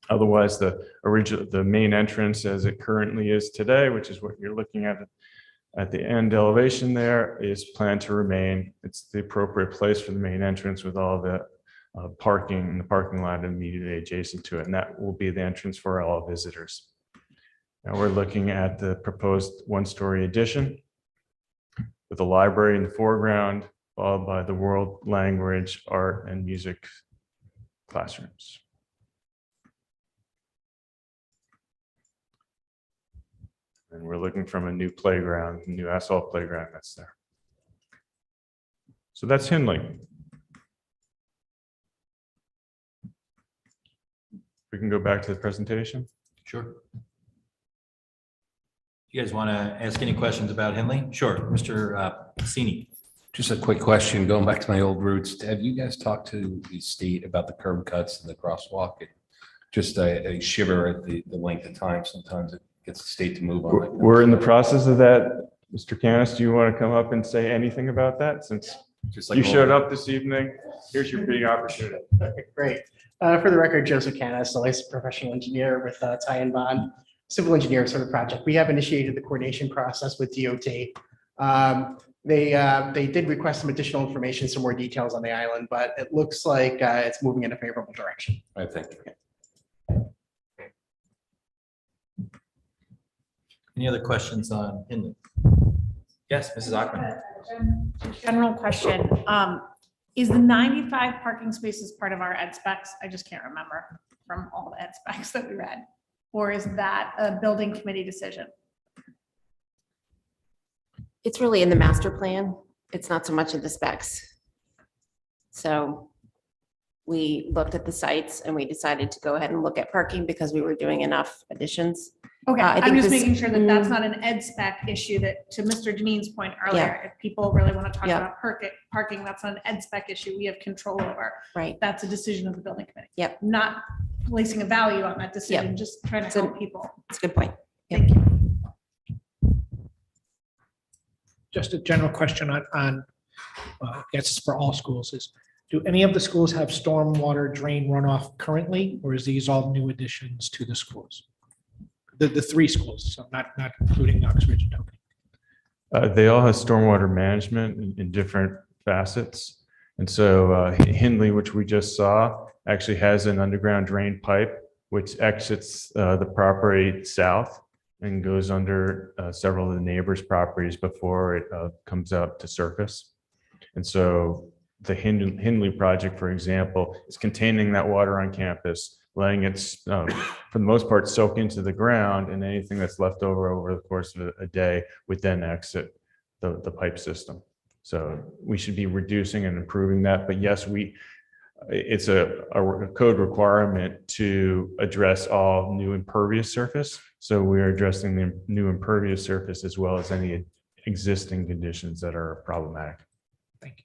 Otherwise, the main entrance as it currently is today, which is what you're looking at the end elevation there, is planned to remain. It's the appropriate place for the main entrance with all the parking in the parking lot immediately adjacent to it. And that will be the entrance for all visitors. Now we're looking at the proposed one-story addition with a library in the foreground, followed by the world language, art, and music classrooms. And we're looking from a new playground, new asphalt playground that's there. So that's Hindley. We can go back to the presentation. Sure. You guys want to ask any questions about Hindley? Sure, Mr. Cassini. Just a quick question, going back to my old roots. Have you guys talked to the state about the curb cuts and the crosswalk? Just a shiver at the length of time. Sometimes it gets the state to move on. Like that. We're in the process of that. Mr. Canis, do you want to come up and say anything about that since Just like you showed up this evening? Here's your big opportunity. Okay, great. For the record, Joseph Canis, a licensed professional engineer with Ty and Bond, civil engineers for the project. We have initiated the coordination process with DOT. They did request some additional information, some more details on the island, but it looks like it's moving in a favorable direction. I think. Any other questions on Hindley? Yes, Mrs. Ackman. General question, is the 95 parking spaces part of our ed specs? I just can't remember from all the ed specs that we read. Or is that a building committee decision? It's really in the master plan. It's not so much in the specs. So we looked at the sites and we decided to go ahead and look at parking because we were doing enough additions. Okay, I I'm think just this- making sure that that's not an ed spec issue that, to Mr. Janeen's point earlier, if people really want to talk Yeah. about parking, that's not an ed spec issue we have control over. Right. That's a decision of the building committee. Yep. Not placing a value on that decision, just trying to So- help people. It's a good point. Yep. Thank you. Just a general question on I guess it's for all schools, is do any of the schools have stormwater drain runoff currently, or is these all new additions to the schools? The three schools, so not including Knox Ridge and Tokenie. They all have stormwater management in different facets. And so Hindley, which we just saw, actually has an underground drain pipe which exits the property south and goes under several of the neighbors' properties before it comes up to surface. And so the Hindley project, for example, is containing that water on campus, letting it, for the most part, soak into the ground, and anything that's left over the course of a day would then exit the pipe system. So we should be reducing and improving that. But yes, it's a code requirement to address all new impervious surface. So we're addressing the new impervious surface as well as any existing conditions that are problematic. Thank you.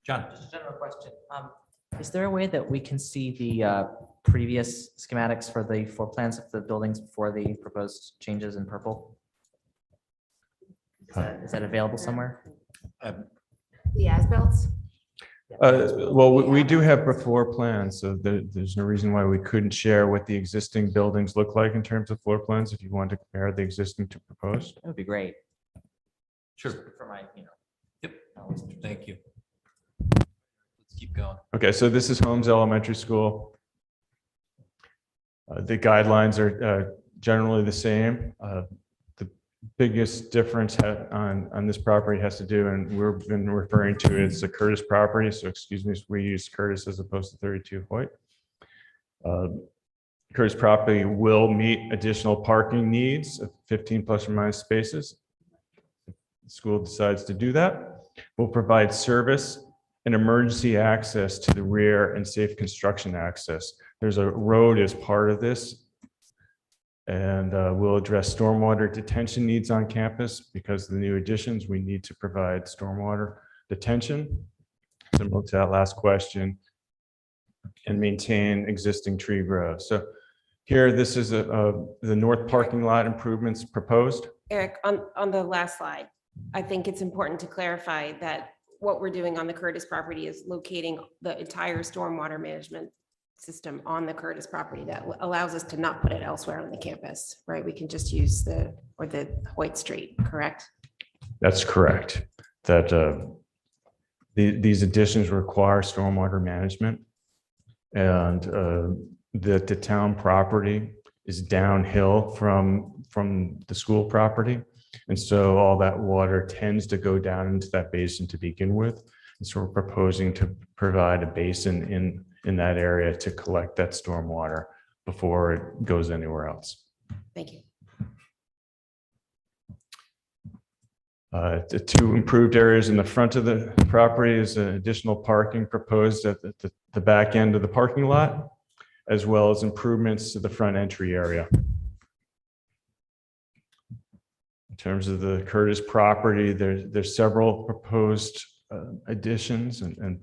John. Just a general question. Is there a way that we can see the previous schematics for the floor plans of the buildings before the proposed changes in purple? Is that available somewhere? The as-bills? Well, we do have floor plans, so there's no reason why we couldn't share what the existing buildings look like in terms of floor plans if you want to compare the existing to proposed. That would be great. Sure. For my, Yep. Thank you. Let's keep going. Okay, so this is Holmes Elementary School. The guidelines are generally the same. The biggest difference on this property has to do, and we've been referring to it as the Curtis property. So excuse me, we use Curtis as opposed to 32 Hoyt. Curtis property will meet additional parking needs of 15 plus or minus spaces. The school decides to do that. will provide service and emergency access to the rear and safe construction access. There's a road as part of this. And we'll address stormwater detention needs on campus because of the new additions. We need to provide stormwater detention, similar to that last question, and maintain existing tree growth. So here, this is the north parking lot improvements proposed. Eric, on the last slide, I think it's important to clarify that what we're doing on the Curtis property is locating the entire stormwater management system on the Curtis property. That allows us to not put it elsewhere on the campus, right? We can just use the Hoyt Street, correct? That's correct. That these additions require stormwater management, and that the town property is downhill from the school property. And so all that water tends to go down into that basin to begin with. And so we're proposing to provide a basin in that area to collect that stormwater before it goes anywhere else. Thank you. The two improved areas in the front of the property is additional parking proposed at the back end of the parking lot, as well as improvements to the front entry area. In terms of the Curtis property, there's several proposed additions and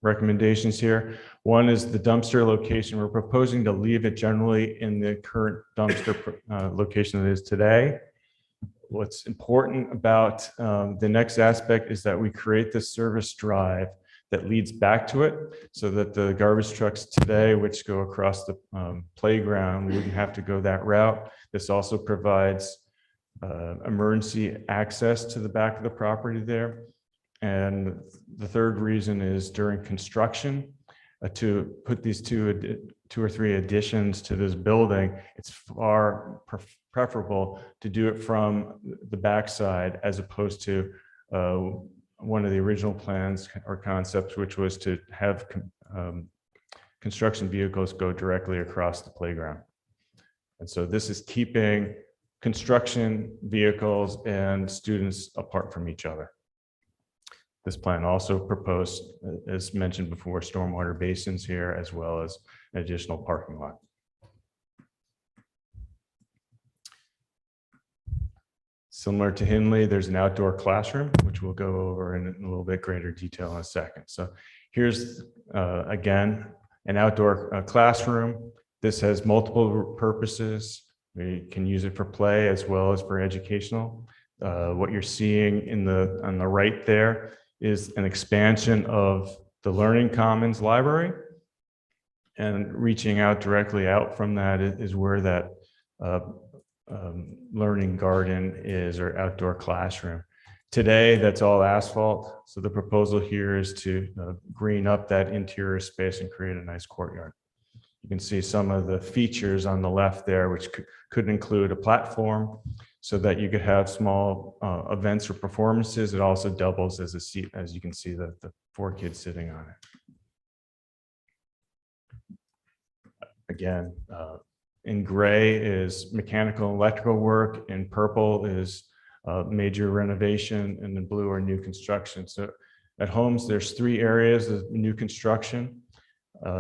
recommendations here. One is the dumpster location. We're proposing to leave it generally in the current dumpster location that is today. What's important about the next aspect is that we create this service drive that leads back to it so that the garbage trucks today, which go across the playground, wouldn't have to go that route. This also provides emergency access to the back of the property there. And the third reason is during construction, to put these two or three additions to this building, it's far preferable to do it from the backside as opposed to one of the original plans or concepts, which was to have construction vehicles go directly across the playground. And so this is keeping construction vehicles and students apart from each other. This plan also proposed, as mentioned before, stormwater basins here, as well as an additional parking lot. Similar to Hindley, there's an outdoor classroom, which we'll go over in a little bit greater detail in a second. So here's, again, an outdoor classroom. This has multiple purposes. We can use it for play as well as for educational. What you're seeing on the right there is an expansion of the Learning Commons library, and reaching out directly out from that is where that learning garden is, or outdoor classroom. Today, that's all asphalt. So the proposal here is to green up that interior space and create a nice courtyard. You can see some of the features on the left there, which could include a platform so that you could have small events or performances. It also doubles as a seat, as you can see the 4 kids sitting on it. Again, in gray is mechanical and electrical work, in purple is major renovation, and in blue are new construction. So at Holmes, there's 3 areas of new construction.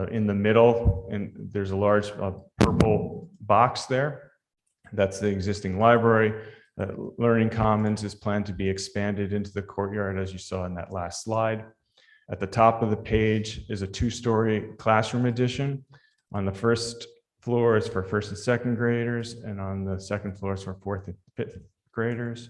In the middle, and there's a large purple box there. That's the existing library. Learning Commons is planned to be expanded into the courtyard, as you saw in that last slide. At the top of the page is a 2-story classroom addition. On the first floor is for 1st and 2nd graders, and on the 2nd floor is for 4th and 5th graders.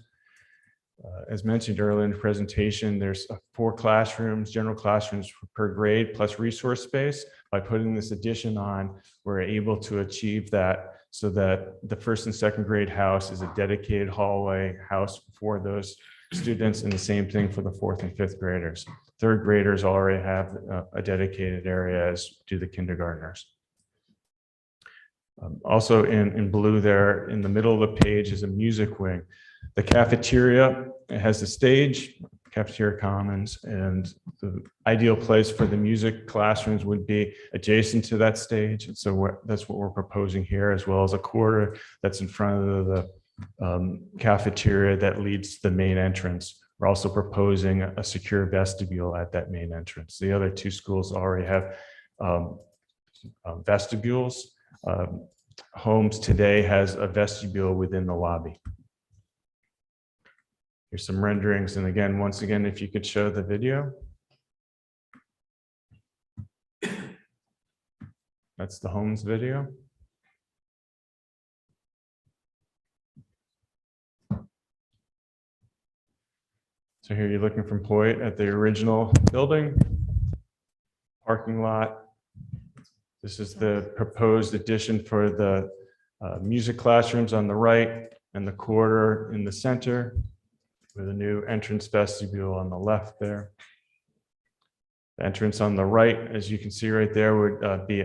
As mentioned earlier in the presentation, there's 4 classrooms, general classrooms per grade, plus resource space. By putting this addition on, we're able to achieve that so that the 1st and 2nd grade house is a dedicated hallway house for those students, and the same thing for the 4th and 5th graders. 3rd graders already have a dedicated area, as do the kindergartners. Also in blue there, in the middle of the page is a music wing. The cafeteria, it has the stage, cafeteria commons, and the ideal place for the music classrooms would be adjacent to that stage. And so that's what we're proposing here, as well as a quarter that's in front of the cafeteria that leads to the main entrance, We're also proposing a secure vestibule at that main entrance. The other two schools already have vestibules. Holmes today has a vestibule within the lobby. Here's some renderings. And again, once again, if you could show the video. That's the Holmes video. So here you're looking from point at the original building, parking lot. This is the proposed addition for the music classrooms on the right and the corridor in the center with a new entrance vestibule on the left there. The entrance on the right, as you can see right there, would be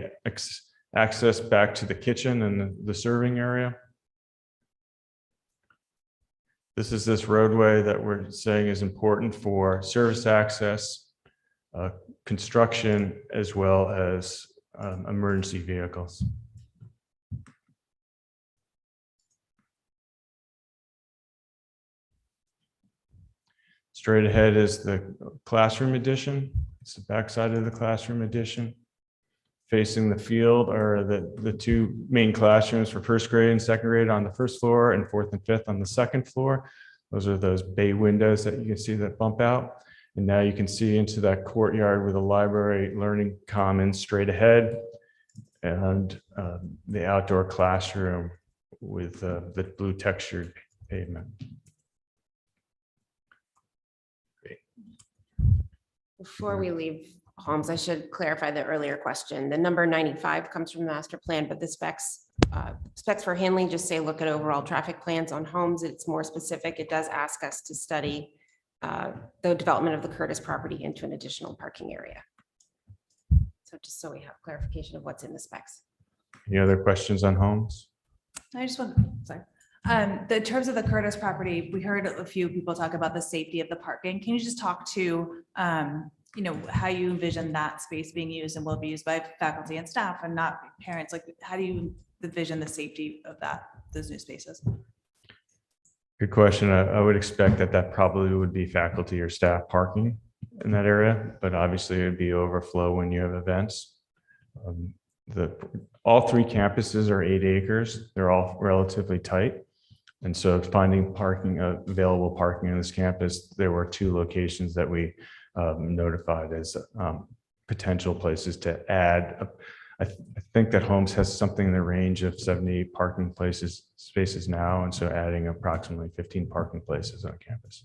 access back to the kitchen and the serving area. This roadway that we're saying is important for service access, construction, as well as emergency vehicles. Straight ahead is the classroom addition. It's the backside of the classroom addition. Facing the field are the two main classrooms for first grade and second grade on the first floor and fourth and fifth on the second floor. Those are those bay windows that you can see that bump out. And now you can see into that courtyard with a library learning commons straight ahead and the outdoor classroom with the blue textured pavement. Before we leave Holmes, I should clarify the earlier question. The number 95 comes from the master plan, but the specs for handling just say look at overall traffic plans. On Holmes, it's more specific. It does ask us to study the development of the Curtis property into an additional parking area. So just so we have clarification of what's in the specs. Any other questions on Holmes? I just want, sorry. In terms of the Curtis property, we heard a few people talk about the safety of the parking. Can you just talk to, how you envision that space being used and will be used by faculty and staff and not parents? Like, how do you envision the safety of those new spaces? Good question. I would expect that probably would be faculty or staff parking in that area, but obviously it would be overflow when you have events. All three campuses are 8 acres. They're all relatively tight. And so finding parking, available parking on this campus, there were 2 locations that we notified as potential places to add. I think that Holmes has something in the range of 70 parking spaces now. And so adding approximately 15 parking places on campus.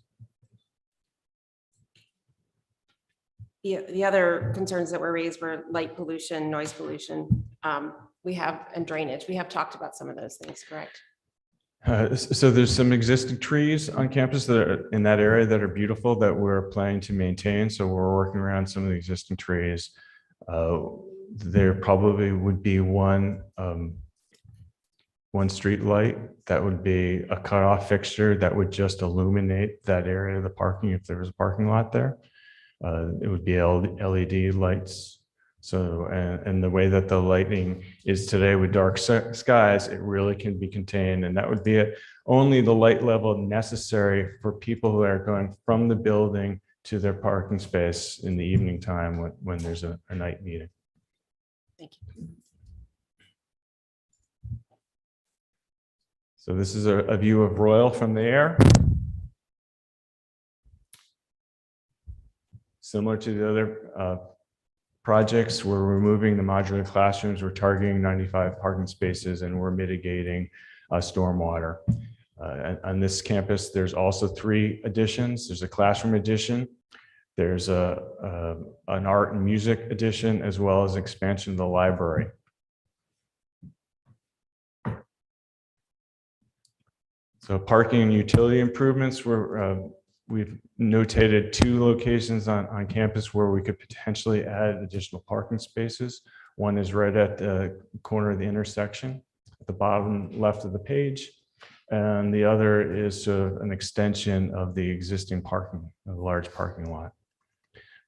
The other concerns that were raised were light pollution, noise pollution, and drainage. We have talked about some of those things, correct? So there's some existing trees on campus that are in that area that are beautiful that we're planning to maintain. So we're working around some of the existing trees. There probably would be one street light that would be a cutoff fixture that would just illuminate that area of the parking if there was a parking lot there. It would be LED lights. So, and the way that the lighting is today with dark skies, it really can be contained. And that would be only the light level necessary for people who are going from the building to their parking space in the evening time when there's a night meeting. Thank you. So this is a view of Royal from the air. Similar to the other projects, we're removing the modular classrooms, we're targeting 95 parking spaces, and we're mitigating stormwater. On this campus, there's also 3 additions. There's a classroom addition, there's an art and music addition, as well as expansion of the library. So parking and utility improvements, we've notated 2 locations on campus where we could potentially add additional parking spaces. One is right at the corner of the intersection at the bottom left of the page. And the other is an extension of the existing parking, a large parking lot.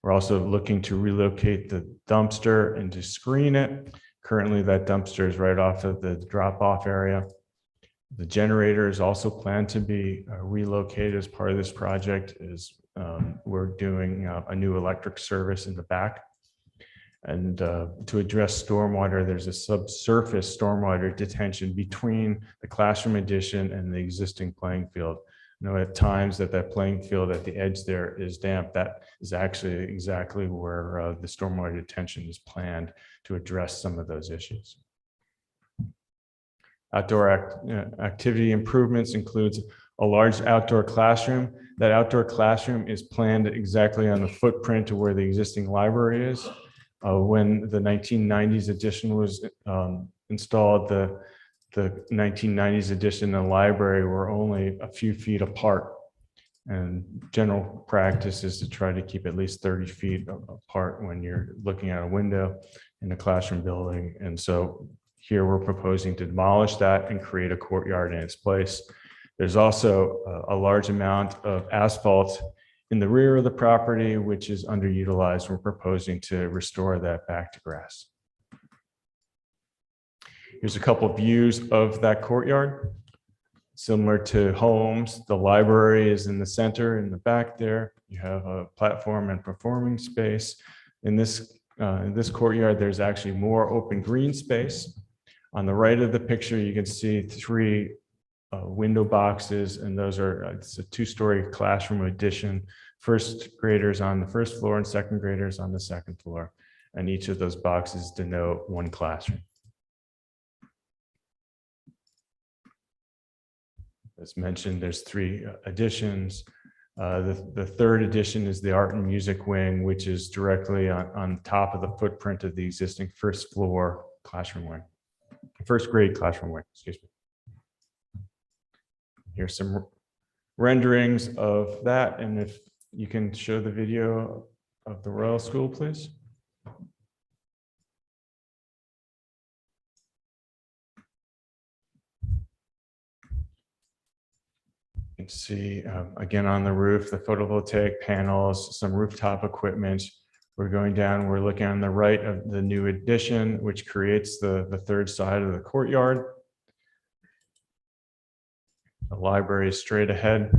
We're also looking to relocate the dumpster and to screen it. Currently, that dumpster is right off of the drop-off area. The generator is also planned to be relocated as part of this project. We're doing a new electric service in the back. And to address stormwater, there's a subsurface stormwater detention between the classroom addition and the existing playing field. At times that playing field at the edge there is damp. That is actually exactly where the stormwater detention is planned to address some of those issues. Outdoor activity improvements includes a large outdoor classroom. That outdoor classroom is planned exactly on the footprint of where the existing library is. When the 1990s edition was installed, the 1990s edition and library were only a few feet apart. And general practice is to try to keep at least 30 feet apart when you're looking out a window in a classroom building. And so here we're proposing to demolish that and create a courtyard in its place. There's also a large amount of asphalt in the rear of the property, which is underutilized. We're proposing to restore that back to grass. Here's a couple of views of that courtyard. Similar to Holmes, the library is in the center, in the back there. You have a platform and performing space. In this courtyard, there's actually more open green space. On the right of the picture, you can see 3 window boxes, and those are, it's a 2-story classroom addition. First graders on the first floor and second graders on the second floor. And each of those boxes denote 1 classroom. As mentioned, there's 3 additions. The third addition is the art and music wing, which is directly on top of the footprint of the existing first floor classroom wing. First grade classroom wing, excuse me. Here's some renderings of that. And if you can show the video of the Royal School, please. You can see, again, on the roof, the photovoltaic panels, some rooftop equipment. We're going down, we're looking on the right of the new addition, which creates the third side of the courtyard. The library is straight ahead.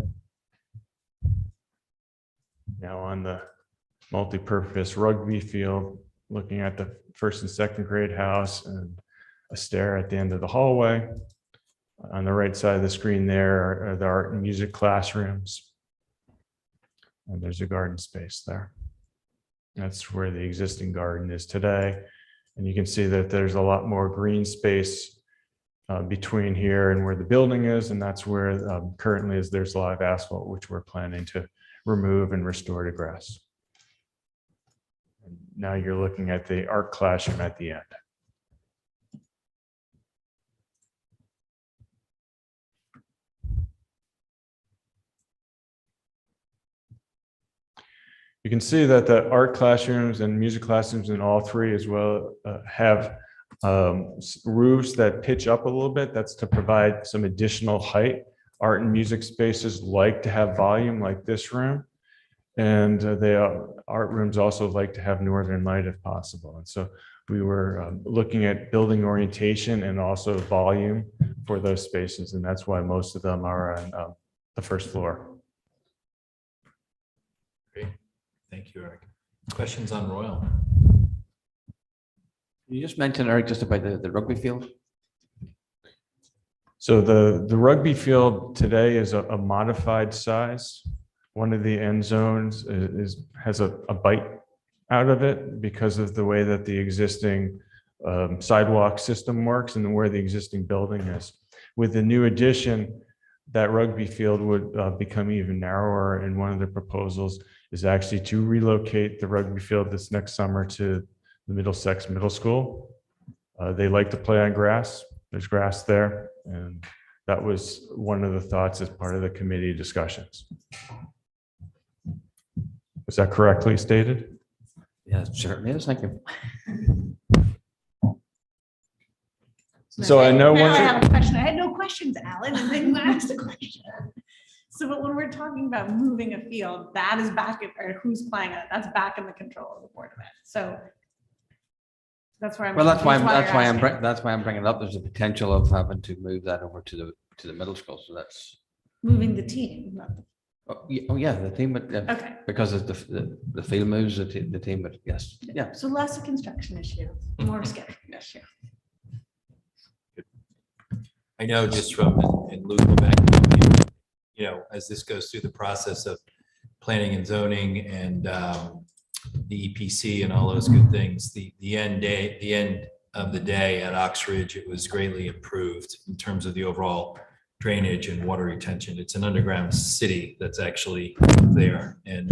Now on the multi-purpose rugby field, looking at the first and second grade house and a stair at the end of the hallway. On the right side of the screen there are the art and music classrooms. And there's a garden space there. That's where the existing garden is today. And you can see that there's a lot more green space between here and where the building is. And that's where currently there's a lot of asphalt, which we're planning to remove and restore to grass. And now you're looking at the art classroom at the end. You can see that the art classrooms and music classrooms in all 3 as well have roofs that pitch up a little bit. That's to provide some additional height. Art and music spaces like to have volume like this room. And the art rooms also like to have northern light if possible. And so we were looking at building orientation and also volume for those spaces. And that's why most of them are on the first floor. Great. Thank you, Eric. Questions on Royal? You just mentioned, Eric, just about the rugby field. So the rugby field today is a modified size. One of the end zones has a bite out of it because of the way that the existing sidewalk system works and where the existing building is. With the new addition, that rugby field would become even narrower, and one of the proposals is actually to relocate the rugby field this next summer to the Middlesex Middle School. They like to play on grass. There's grass there, and that was one of the thoughts as part of the committee discussions. Was that correctly stated? Yeah, certainly is. Thank you. So I know Now one. I have a question. I had no questions, Alan, and then you asked a question. So, but when we're talking about moving a field, that is back in, or who's playing it, that's back in the control of the Board of Ed. So that's where I'm. Well, that's why you're asking. I'm bringing it up. There's a potential of having to move that over to to the middle school. So that's, Moving the team, not the- oh yeah, the team, but Okay. because of the field moves, the team, but yes, yeah. So less a construction issue, more scheduling issue. I know just from, and Luke, go back, you know, as this goes through the process of planning and zoning and the EPC and all those good things, the end of the day at Oxbridge, it was greatly improved in terms of the overall drainage and water retention. It's an underground city that's actually there. And,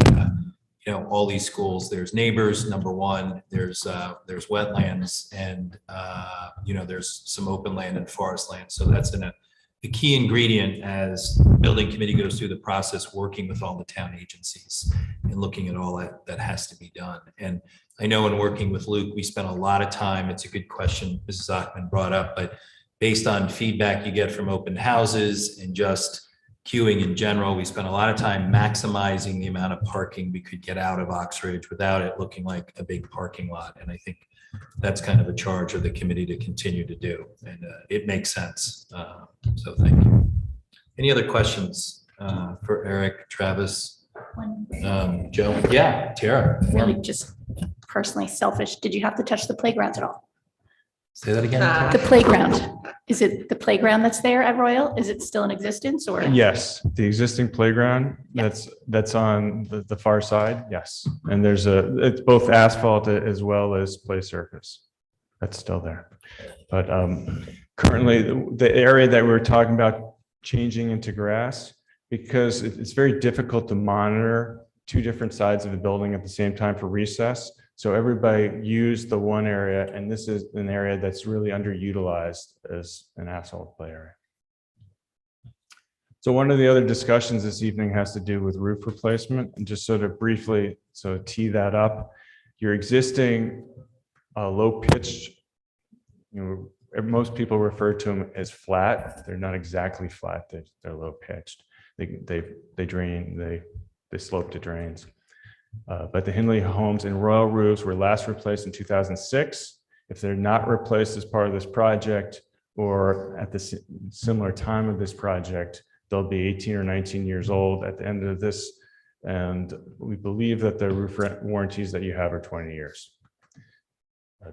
you know, all these schools, there's neighbors, number one, there's wetlands and, you know, there's some open land and forest land. So that's a key ingredient as the building committee goes through the process, working with all the town agencies and looking at all that has to be done. And I know in working with Luke, we spent a lot of time. It's a good question Mrs. Achman brought up, but based on feedback you get from open houses and just queuing in general, we spent a lot of time maximizing the amount of parking we could get out of Oxbridge without it looking like a big parking lot. And I think that's kind of a charge of the committee to continue to do. And it makes sense. So thank you. Any other questions for Eric, Travis, Joe? Yeah, Tara. Really just personally selfish. Did you have to touch the playgrounds at all? Say that again. The playground. Is it the playground that's there at Royal? Is it still in existence or? Yes, the existing playground that's on the far side. Yes. And it's both asphalt as well as play surface. That's still there. But currently the area that we're talking about changing into grass, because it's very difficult to monitor two different sides of the building at the same time for recess. So everybody used the one area, and this is an area that's really underutilized as an asphalt play area. So one of the other discussions this evening has to do with roof replacement, and just sort of briefly, so tee that up. Your existing low pitched, you know, most people refer to them as flat. They're not exactly flat. They're low pitched. They drain. They slope to drains. But the Hindley Holmes and Royal roofs were last replaced in 2006. If they're not replaced as part of this project or at the similar time of this project, they'll be 18 or 19 years old at the end of this. And we believe that the roof warranties that you have are 20 years.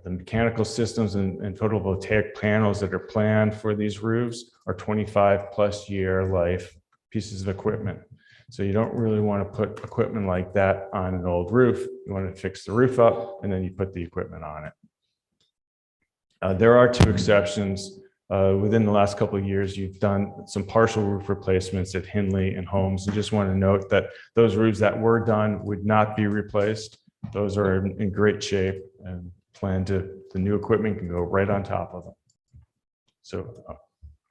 The mechanical systems and photovoltaic panels that are planned for these roofs are 25+ year life pieces of equipment. So you don't really want to put equipment like that on an old roof. You want to fix the roof up and then you put the equipment on it. There are two exceptions. Within the last couple of years, you've done some partial roof replacements at Hindley and Holmes. And just want to note that those roofs that were done would not be replaced. Those are in great shape and the new equipment can go right on top of them. So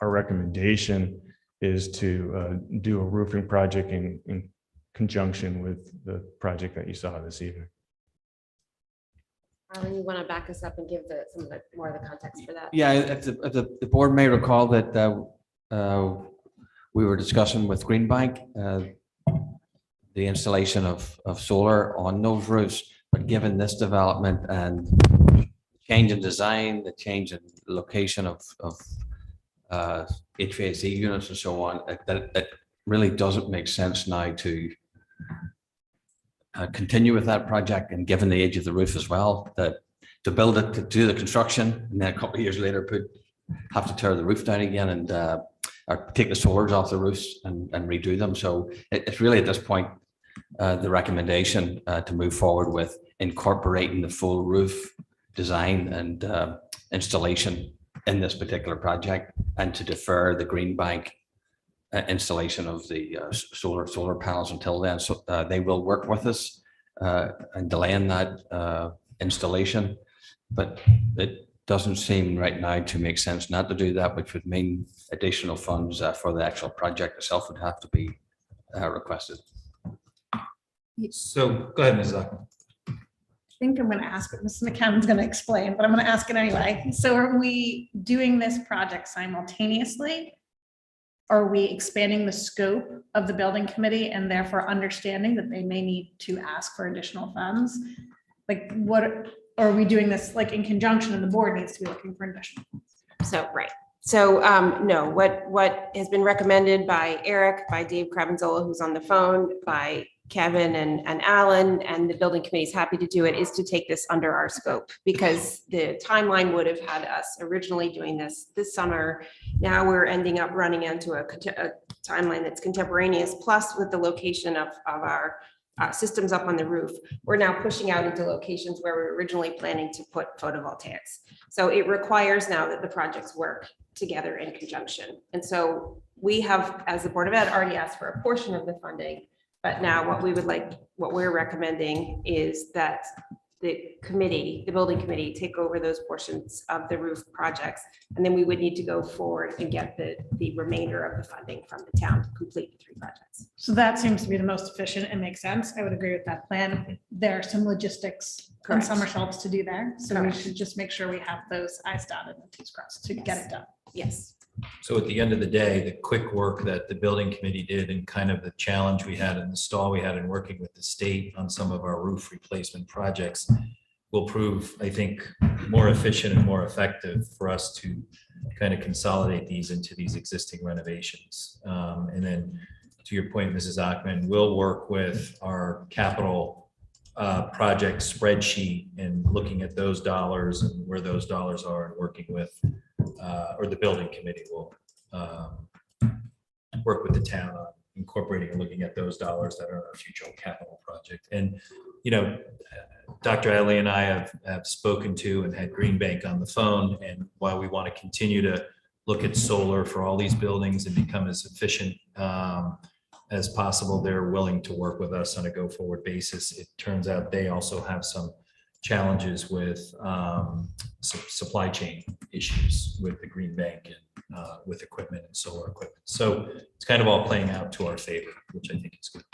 our recommendation is to do a roofing project in conjunction with the project that you saw this evening. You want to back us up and give some of the more of the context for that? Yeah, if the board may recall that we were discussing with Greenbank the installation of solar on those roofs, but given this development and change in design, the change in location of HVAC units and so on, that really doesn't make sense now to continue with that project. And given the age of the roof as well, that to build it, to do the construction, and then a couple of years later have to tear the roof down again and or take the solars off the roofs and redo them. So it's really at this point the recommendation to move forward with incorporating the full roof design and installation in this particular project, and to defer the Greenbank installation of the solar panels until then. So they will work with us and delaying that installation, but it doesn't seem right now to make sense not to do that, which would mean additional funds for the actual project itself would have to be requested. So go ahead, Ms. Zucker. I think I'm going to ask what Mrs. McCann's going to explain, but I'm going to ask it anyway. So are we doing this project simultaneously? Are we expanding the scope of the building committee and therefore understanding that they may need to ask for additional funds? Like, what are we doing this like in conjunction, and the board needs to be looking for additional funds? So, right. No, what has been recommended by Eric, by Dave Cravenzola, who's on the phone, by Kevin and Alan, and the building committee is happy to do it, is to take this under our scope, because the timeline would have had us originally doing this summer. Now we're ending up running into a timeline that's contemporaneous, plus with the location of our systems up on the roof, we're now pushing out into locations where we were originally planning to put photovoltaics. So it requires now that the projects work together in conjunction. And so we have, as the Board of Ed, already asked for a portion of the funding. But now what we're recommending is that the building committee take over those portions of the roof projects. And then we would need to go forward and get the remainder of the funding from the town to complete the 3 projects. So that seems to be the most efficient and makes sense. I would agree with that plan. There are some logistics and Correct. somersaults to do there. So Correct. we should just make sure we have those I's dotted and T's crossed to get it done. Yes. So at the end of the day, the quick work that the building committee did and kind of the challenge we had and the stall we had in working with the state on some of our roof replacement projects will prove, I think, more efficient and more effective for us to kind of consolidate these into these existing renovations. And then to your point, Mrs. Ackman, we'll work with our capital project spreadsheet and looking at those dollars and where those dollars are and working with or the building committee will work with the town on incorporating and looking at those dollars that are in our future capital project. And, you know, Dr. Adley and I have spoken to and had Green Bank on the phone. And while we want to continue to look at solar for all these buildings and become as efficient as possible, they're willing to work with us on a go-forward basis. It turns out they also have some challenges with supply chain issues with the Green Bank and with equipment and solar equipment. So it's kind of all playing out to our favor, which I think is good.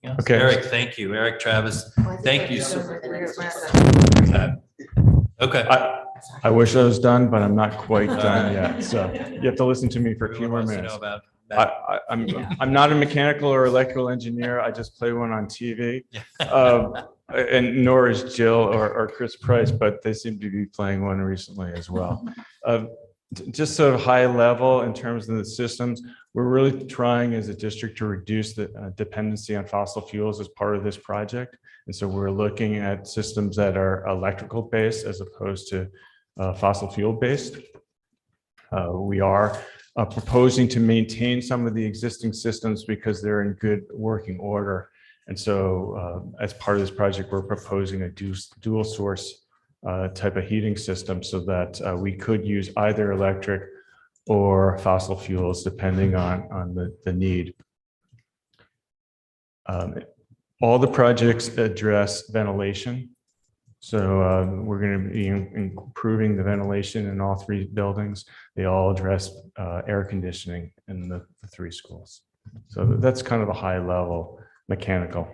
Yes. Okay. Eric, thank you. Eric, Travis, thank you. Okay. I wish I was done, but I'm not quite done yet. So you have to listen to me for a few more minutes. I'm not a mechanical or electrical engineer. I just play one on TV. And nor is Jill or Chris Price, but they seem to be playing one recently as well. Just sort of high level in terms of the systems, we're really trying as a district to reduce the dependency on fossil fuels as part of this project. And so we're looking at systems that are electrical based as opposed to fossil fuel based. We are proposing to maintain some of the existing systems because they're in good working order. And so as part of this project, we're proposing a dual source type of heating system so that we could use either electric or fossil fuels depending on the need. All the projects address ventilation. So we're going to be improving the ventilation in all 3 buildings. They all address air conditioning in the 3 schools. So that's kind of a high level mechanical.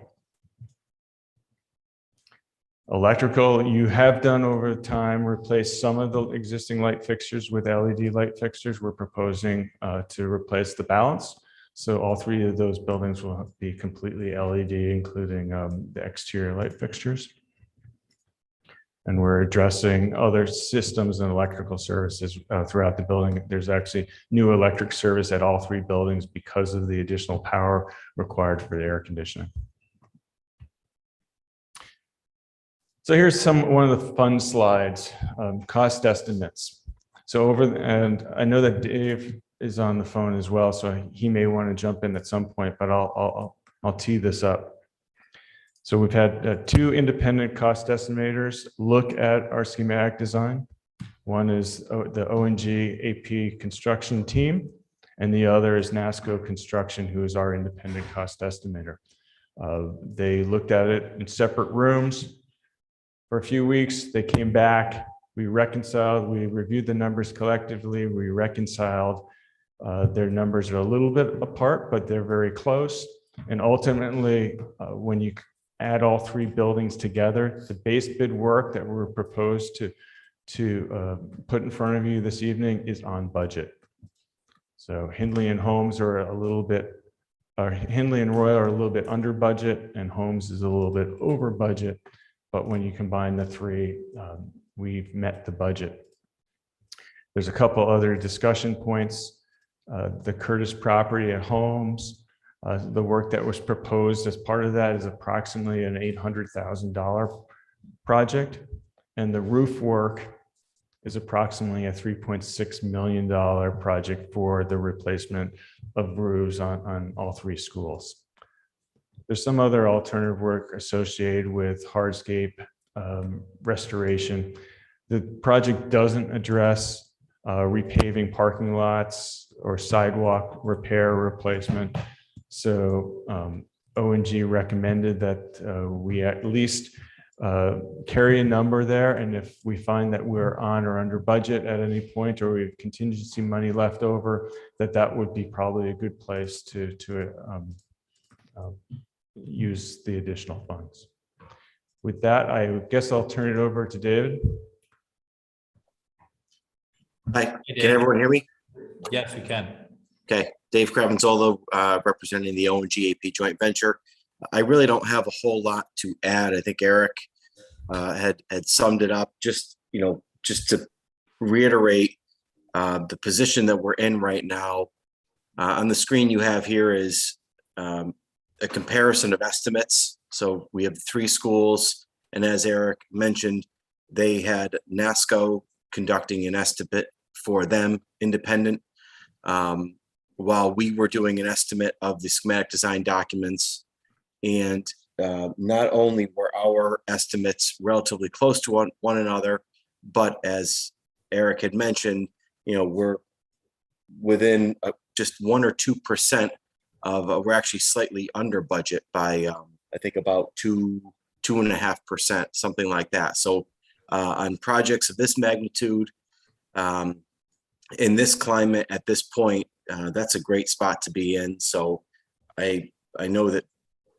Electrical, you have done over time replace some of the existing light fixtures with LED light fixtures. We're proposing to replace the balance. So all 3 of those buildings will be completely LED, including the exterior light fixtures. And we're addressing other systems and electrical services throughout the building. There's actually new electric service at all 3 buildings because of the additional power required for the air conditioning. So here's one of the fun slides, cost estimates. So and I know that Dave is on the phone as well, so he may want to jump in at some point, but I'll tee this up. So we've had 2 independent cost estimators look at our schematic design. One is the ONG AP construction team, and the other is NASCO Construction, who is our independent cost estimator. They looked at it in separate rooms for a few weeks. They came back, we reconciled, we reviewed the numbers collectively, we reconciled. Their numbers are a little bit apart, but they're very close. And ultimately, when you add all 3 buildings together, the base bid work that we're proposed to put in front of you this evening is on budget. So Hindley and Holmes are a little bit, or Hindley and Royal are a little bit under budget, and Holmes is a little bit over budget. But when you combine the 3, we've met the budget. There's a couple other discussion points. The Curtis property at Holmes, the work that was proposed as part of that is approximately an $800,000 project. And the roof work is approximately a $3.6 million project for the replacement of roofs on all three schools. There's some other alternative work associated with hardscape restoration. The project doesn't address repaving parking lots or sidewalk repair replacement. So O&G recommended that we at least carry a number there. And if we find that we're on or under budget at any point, or we have contingency money left over, that would be probably a good place to use the additional funds. With that, I guess I'll turn it over to David. Hi, can everyone hear me? Yes, we can. Okay, Dave Cravanzolo, representing the O&G AP joint venture. I really don't have a whole lot to add. I think Eric had summed it up. Just to reiterate the position that we're in right now. On the screen you have here is a comparison of estimates. So we have 3 schools, and as Eric mentioned, they had NASCO conducting an estimate for them, independent, while we were doing an estimate of the schematic design documents. And not only were our estimates relatively close to one another, but as Eric had mentioned, we're within just 1 or 2% of, we're actually slightly under budget by, I think about 2.5%, something like that. So on projects of this magnitude, in this climate at this point, that's a great spot to be in. So I know that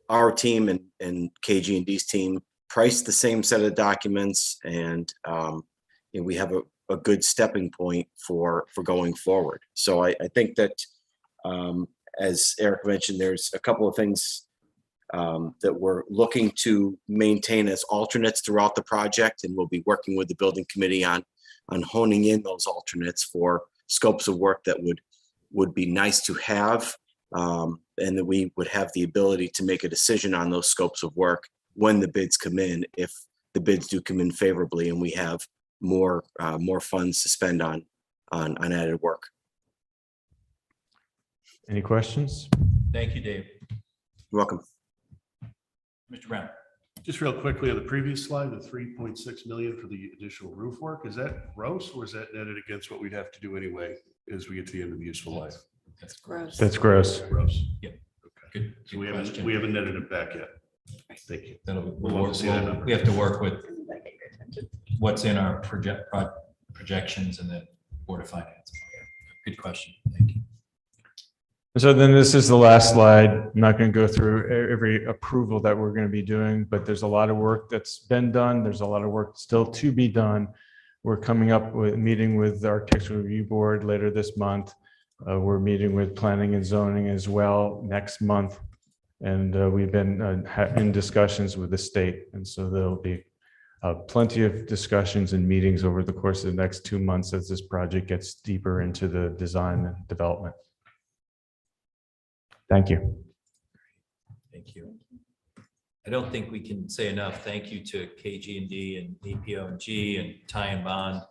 our team and KG&D's team priced the same set of documents, and we have a good stepping point for going forward. So I think that, as Eric mentioned, there's a couple of things that we're looking to maintain as alternates throughout the project, and we'll be working with the building committee on honing in those alternates for scopes of work that would be nice to have, and that we would have the ability to make a decision on those scopes of work when the bids come in, if the bids do come in favorably and we have more funds to spend on added work. Any questions? Thank you, Dave. You're welcome. Mr. Brown. Just real quickly on the previous slide, the 3.6 million for the additional roof work, is that gross or is that netted against what we'd have to do anyway as we get to the end of the useful life? That's gross. That's gross. Gross. Yep. Okay. Good. So we haven't netted it back yet. Thank you. We'll love to see that number. We have to work with what's in our projections and the Board of Finance. Good question. Thank you. So then this is the last slide. I'm not going to go through every approval that we're going to be doing, but there's a lot of work that's been done. There's a lot of work still to be done. We're coming up with a meeting with the Architectural Review Board later this month. We're meeting with Planning and Zoning as well next month. And we've been in discussions with the state. And so there'll be plenty of discussions and meetings over the course of the next 2 months as this project gets deeper into the design and development. Thank you. Thank you. I don't think we can say enough thank you to KG&D and APO&G and Ty and Bond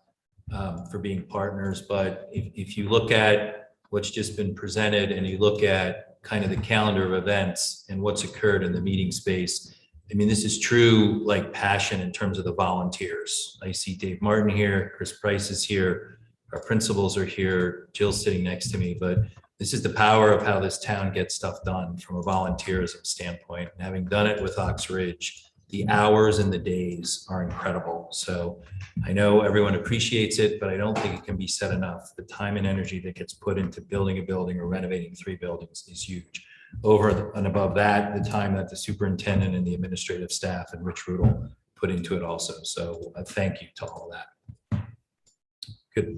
for being partners. But if you look at what's just been presented and you look at kind of the calendar of events and what's occurred in the meeting space, I mean, this is true like passion in terms of the volunteers. I see Dave Martin here, Chris Price is here, our principals are here, Jill's sitting next to me, but this is the power of how this town gets stuff done from a volunteerism standpoint. And having done it with Ox Ridge, the hours and the days are incredible. So I know everyone appreciates it, but I don't think it can be said enough. The time and energy that gets put into building a building or renovating 3 buildings is huge. Over and above that, the time that the superintendent and the administrative staff and Rich Rudel put into it also. So thank you to all of that. Good.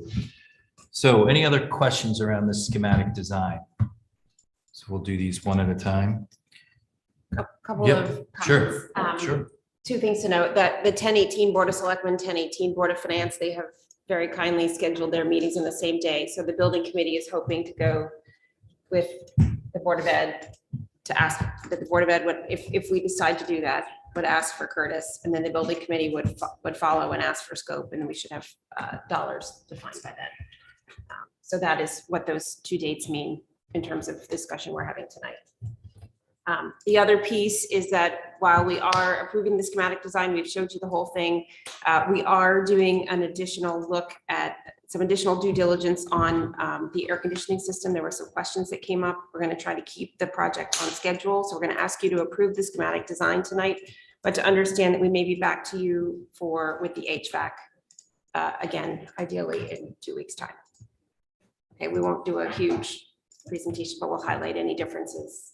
So any other questions around the schematic design? So we'll do these one at a time. Couple Yep, of sure, comments. sure. Two things to note, that the 1018 Board of Selectmen, 1018 Board of Finance, they have very kindly scheduled their meetings in the same day. So the building committee is hoping to go with the Board of Ed to ask that the Board of Ed would, if we decide to do that, would ask for Curtis, and then the building committee would follow and ask for scope, and then we should have dollars defined by then. So that is what those two dates mean in terms of discussion we're having tonight. The other piece is that while we are approving the schematic design, we've showed you the whole thing. We are doing an additional look at some additional due diligence on the air conditioning system. There were some questions that came up. We're going to try to keep the project on schedule. So we're going to ask you to approve the schematic design tonight, but to understand that we may be back to you with the HVAC again, ideally in 2 weeks' time. Okay, we won't do a huge presentation, but we'll highlight any differences.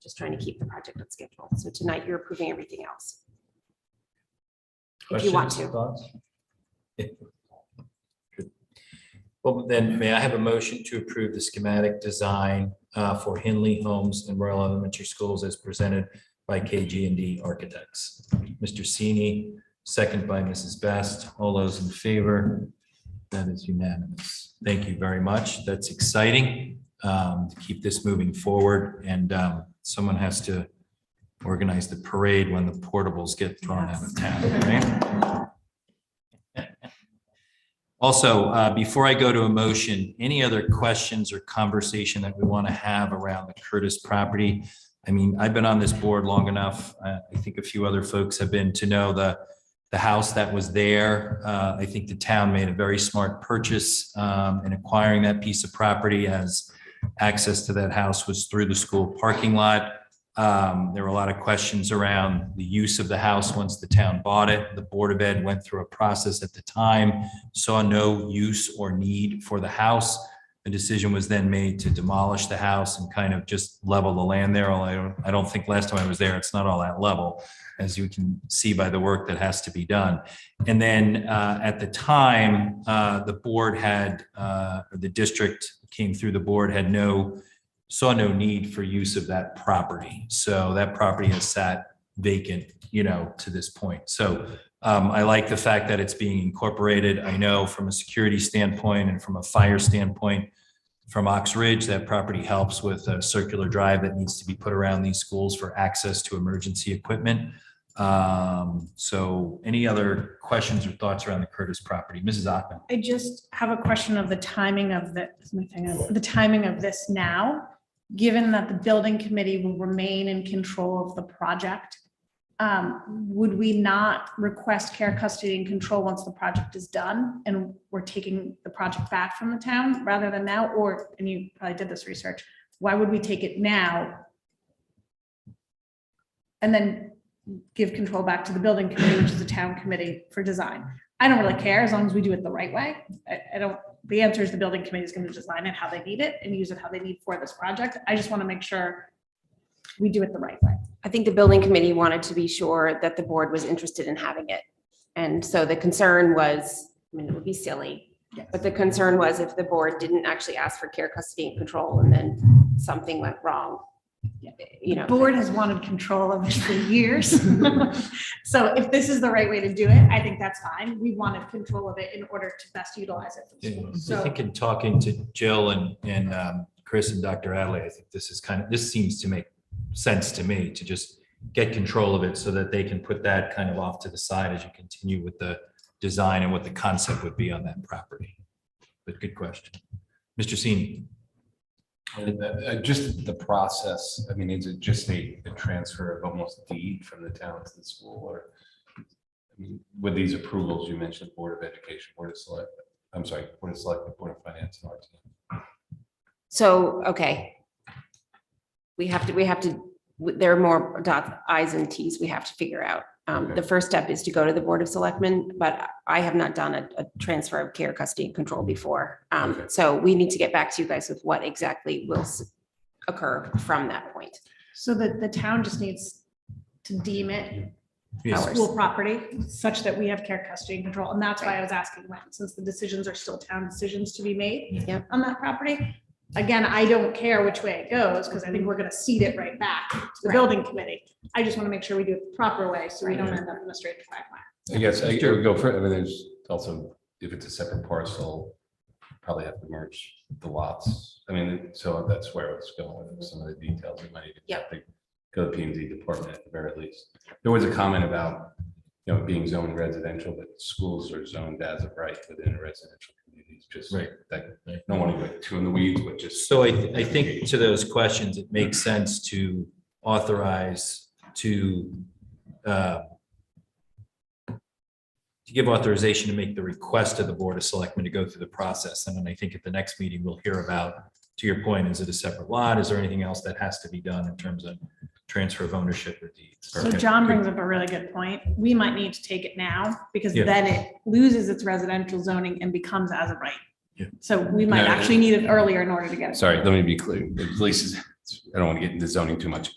Just trying to keep the project on schedule. So tonight you're approving everything else. If you want Questions, to. thoughts? Well, then may I have a motion to approve the schematic design for Henley, Holmes, and Royal Elementary Schools as presented by KG&D Architects? Mr. Sini, second by Mrs. Best. All those in favor? That is unanimous. Thank you very much. That's exciting to keep this moving forward, and someone has to organize the parade when the portables get thrown out of town, right? Also, before I go to a motion, any other questions or conversation that we want to have around the Curtis property? I mean, I've been on this board long enough. I think a few other folks have been to know the house that was there. I think the town made a very smart purchase in acquiring that piece of property, as access to that house was through the school parking lot. There were a lot of questions around the use of the house once the town bought it. The Board of Ed went through a process at the time, saw no use or need for the house. A decision was then made to demolish the house and kind of just level the land there. Although I don't think last time I was there, it's not all that level, as you can see by the work that has to be done. And then at the time, the board had, or the district came through the board, saw no need for use of that property. So that property has sat vacant, to this point. So I like the fact that it's being incorporated. I know from a security standpoint and from a fire standpoint, from Ox Ridge, that property helps with a circular drive that needs to be put around these schools for access to emergency equipment. So any other questions or thoughts around the Curtis property? Mrs. Ockman. I just have a question of the timing of the timing of this now, given that the building committee will remain in control of the project. Would we not request care, custody, and control once the project is done and we're taking the project back from the town rather than now? Or, and you probably did this research, why would we take it now and then give control back to the building committee, which is a town committee for design? I don't really care as long as we do it the right way. I don't, the answer is the building committee is going to design it how they need it and use it how they need for this project. I just want to make sure we do it the right way. I think the building committee wanted to be sure that the board was interested in having it. And so the concern was, I mean, it would be silly, but the concern was if the board didn't actually ask for care, custody, and control, and then something went wrong. The board has wanted control of it for years. So if this is the right way to do it, I think that's fine. We wanted control of it in order to best utilize it for the school. So I think in talking to Jill and Chris and Dr. Adley, I think this seems to make sense to me, to just get control of it so that they can put that kind of off to the side as you continue with the design and what the concept would be on that property. But good question. Mr. Sini. Just the process, I mean, is it just a transfer of almost deed from the town to the school, or I mean, with these approvals, you mentioned Board of Education, Board of Select, Board of Select, Board of Finance and Arts. So, okay. We have to, there are more I's and T's we have to figure out. The first step is to go to the Board of Selectmen, but I have not done a transfer of care, custody, and control before. So we need to get back to you guys with what exactly will occur from that point. So that the town just needs to deem it Yes. school property such that we have care, custody, and control. And that's why I was asking when, since the decisions are still town decisions to be made on that property. Again, I don't care which way it goes because I think we're going to cede it right back to the building committee. I just want to make sure we do it the proper way, so we don't end up in a straight quagmire. I guess I would go for, I mean, there's also, if it's a separate parcel, probably have to merge the lots. I mean, so that's where it's going with some of the details. We might even have to go to the P and Z department at the very least. There was a comment about, you know, being zoned residential, but schools are zoned as of right within a residential communities, just Right. that, I don't want to go too in the weeds, but just. So I think to those questions, it makes sense to authorize to give authorization to make the request to the Board of Selectmen to go through the process. And then I think at the next meeting, we'll hear about, to your point, is it a separate lot? Is there anything else that has to be done in terms of transfer of ownership or deeds? So John brings up a really good point. We might need to take it now because Yeah. then it loses its residential zoning and becomes as of right. Yeah. So we might No, actually need it earlier in order to get it. Sorry, let me be clear. At least, I don't want to get into zoning too much.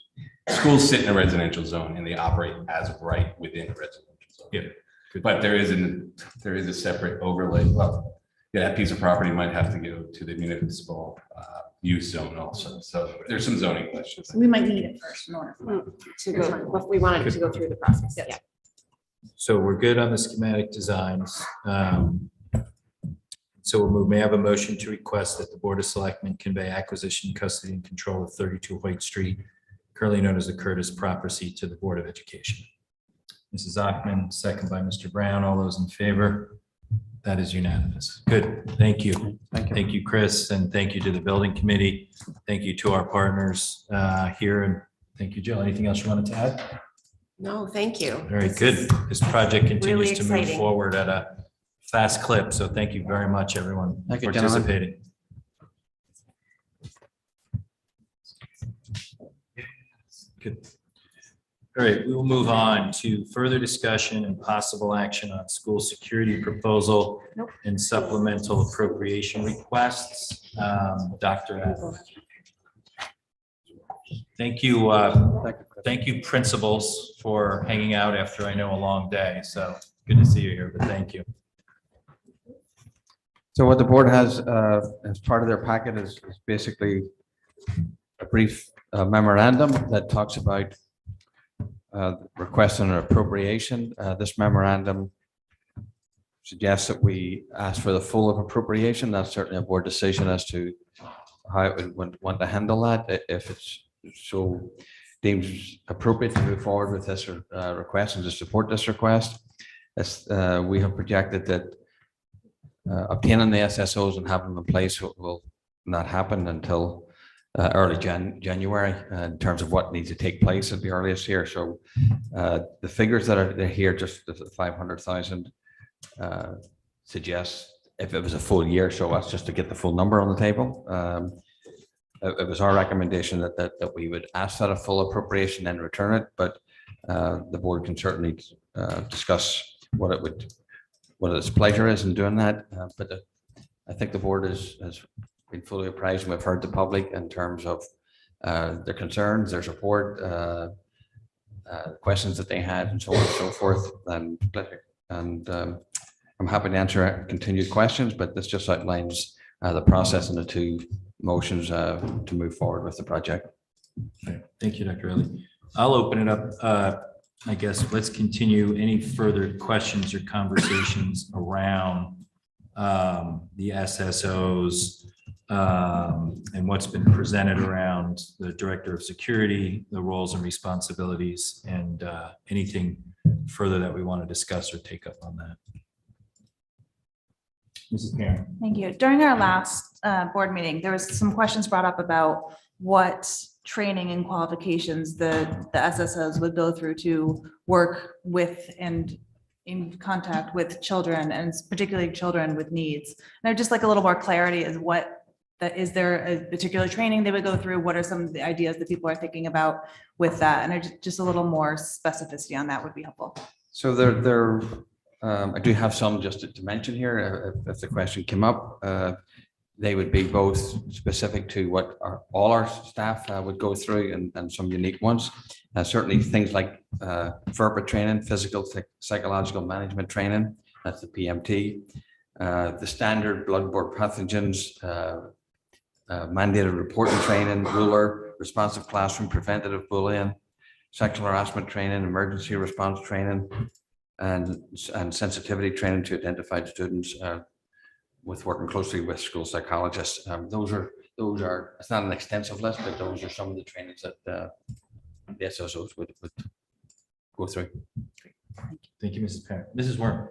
Schools sit in a residential zone and they operate as of right within a residential zone. Yeah. But there is a separate overlay. Well, yeah, that piece of property might have to go to the municipal use zone also. So there's some zoning questions. We might need it first in order. To go, but we wanted to go through the process. Yeah. So we're good on the schematic designs. So we'll move, may I have a motion to request that the Board of Selectmen convey acquisition, custody, and control of 32 White Street, currently known as the Curtis property, to the Board of Education. Mrs. Ockman, second by Mr. Brown. All those in favor? That is unanimous. Good. Thank you. Thank you, Chris, and thank you to the building committee. Thank you to our partners here, and thank you, Jill. Anything else you wanted to add? No, thank you. Very This good. is This project continues really to move exciting. forward at a fast clip. So thank you very much, everyone, Thank you, gentlemen. participating. Good. All right, we will move on to further discussion and possible action on school security proposal and supplemental appropriation requests. Dr. Adams. Thank you, principals, for hanging out after I know a long day. So good to see you here, but thank you. So what the board has as part of their packet is basically a brief memorandum that talks about request an appropriation. This memorandum suggests that we ask for the full of appropriation. That's certainly a board decision as to how it would want to handle that. If it's so deemed appropriate to move forward with this request and to support this request, as we have projected that obtaining the SSOs and having them in place will not happen until early January in terms of what needs to take place at the earliest here. So the figures that are here, just the 500,000 suggests if it was a full year, so that's just to get the full number on the table. It was our recommendation that we would ask that a full appropriation and return it, but the board can certainly discuss what its pleasure is in doing that. But I think the board has been fully apprised, and we've heard the public in terms of their concerns, their support, questions that they had, and so on and so forth. And I'm happy to answer continued questions, but this just outlines the process and the two motions to move forward with the project. Thank you, Dr. Riley. I'll open it up. I guess let's continue. Any further questions or conversations around the SSOs and what's been presented around the Director of Security, the roles and responsibilities, and anything further that we want to discuss or take up on that? Mrs. Perrin. Thank you. During our last board meeting, there was some questions brought up about what training and qualifications the SSOs would go through to work with and in contact with children, and particularly children with needs. And I'd just like a little more clarity as is there a particular training they would go through? What are some of the ideas that people are thinking about with that? And just a little more specificity on that would be helpful. So I do have some just to mention here, if the question came up. They would be both specific to what all our staff would go through and some unique ones. Certainly things like FERPA training, physical, psychological management training, that's the PMT. The standard bloodborne pathogens, mandated reporting training, ruler, responsive classroom, preventative bullying. sexual harassment training, emergency response training, and sensitivity training to identified students with working closely with school psychologists. Those are, it's not an extensive list, but those are some of the trainings that the SSOs would go through. Thank you, Mrs. Parent. Mrs. Worm.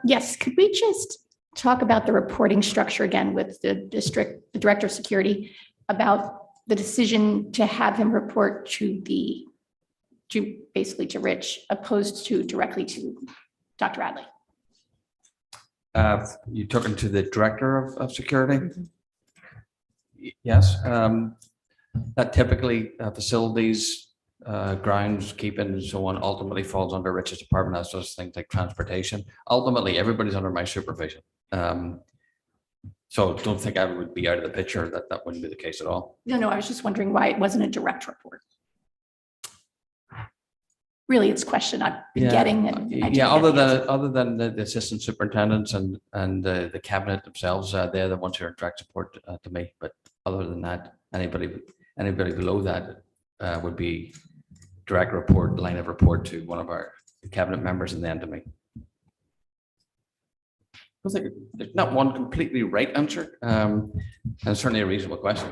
Yes, could we just talk about the reporting structure again with the director of security, about the decision to have him report to basically to Rich, opposed to directly to Dr. Adley? You took him to the director of security? Yes. That typically facilities, groundskeeping and so on ultimately falls under Rich's department, as does things like transportation. Ultimately, everybody's under my supervision. So don't think I would be out of the picture. That wouldn't be the case at all. No, I was just wondering why it wasn't a direct report. Really, it's a question I've been getting. And other than the assistant superintendents and the cabinet themselves, they're the ones who are in direct support to me. But other than that, anybody below that would be direct report, line of report to one of our cabinet members and then to me. I think there's not one completely right answer, and certainly a reasonable question.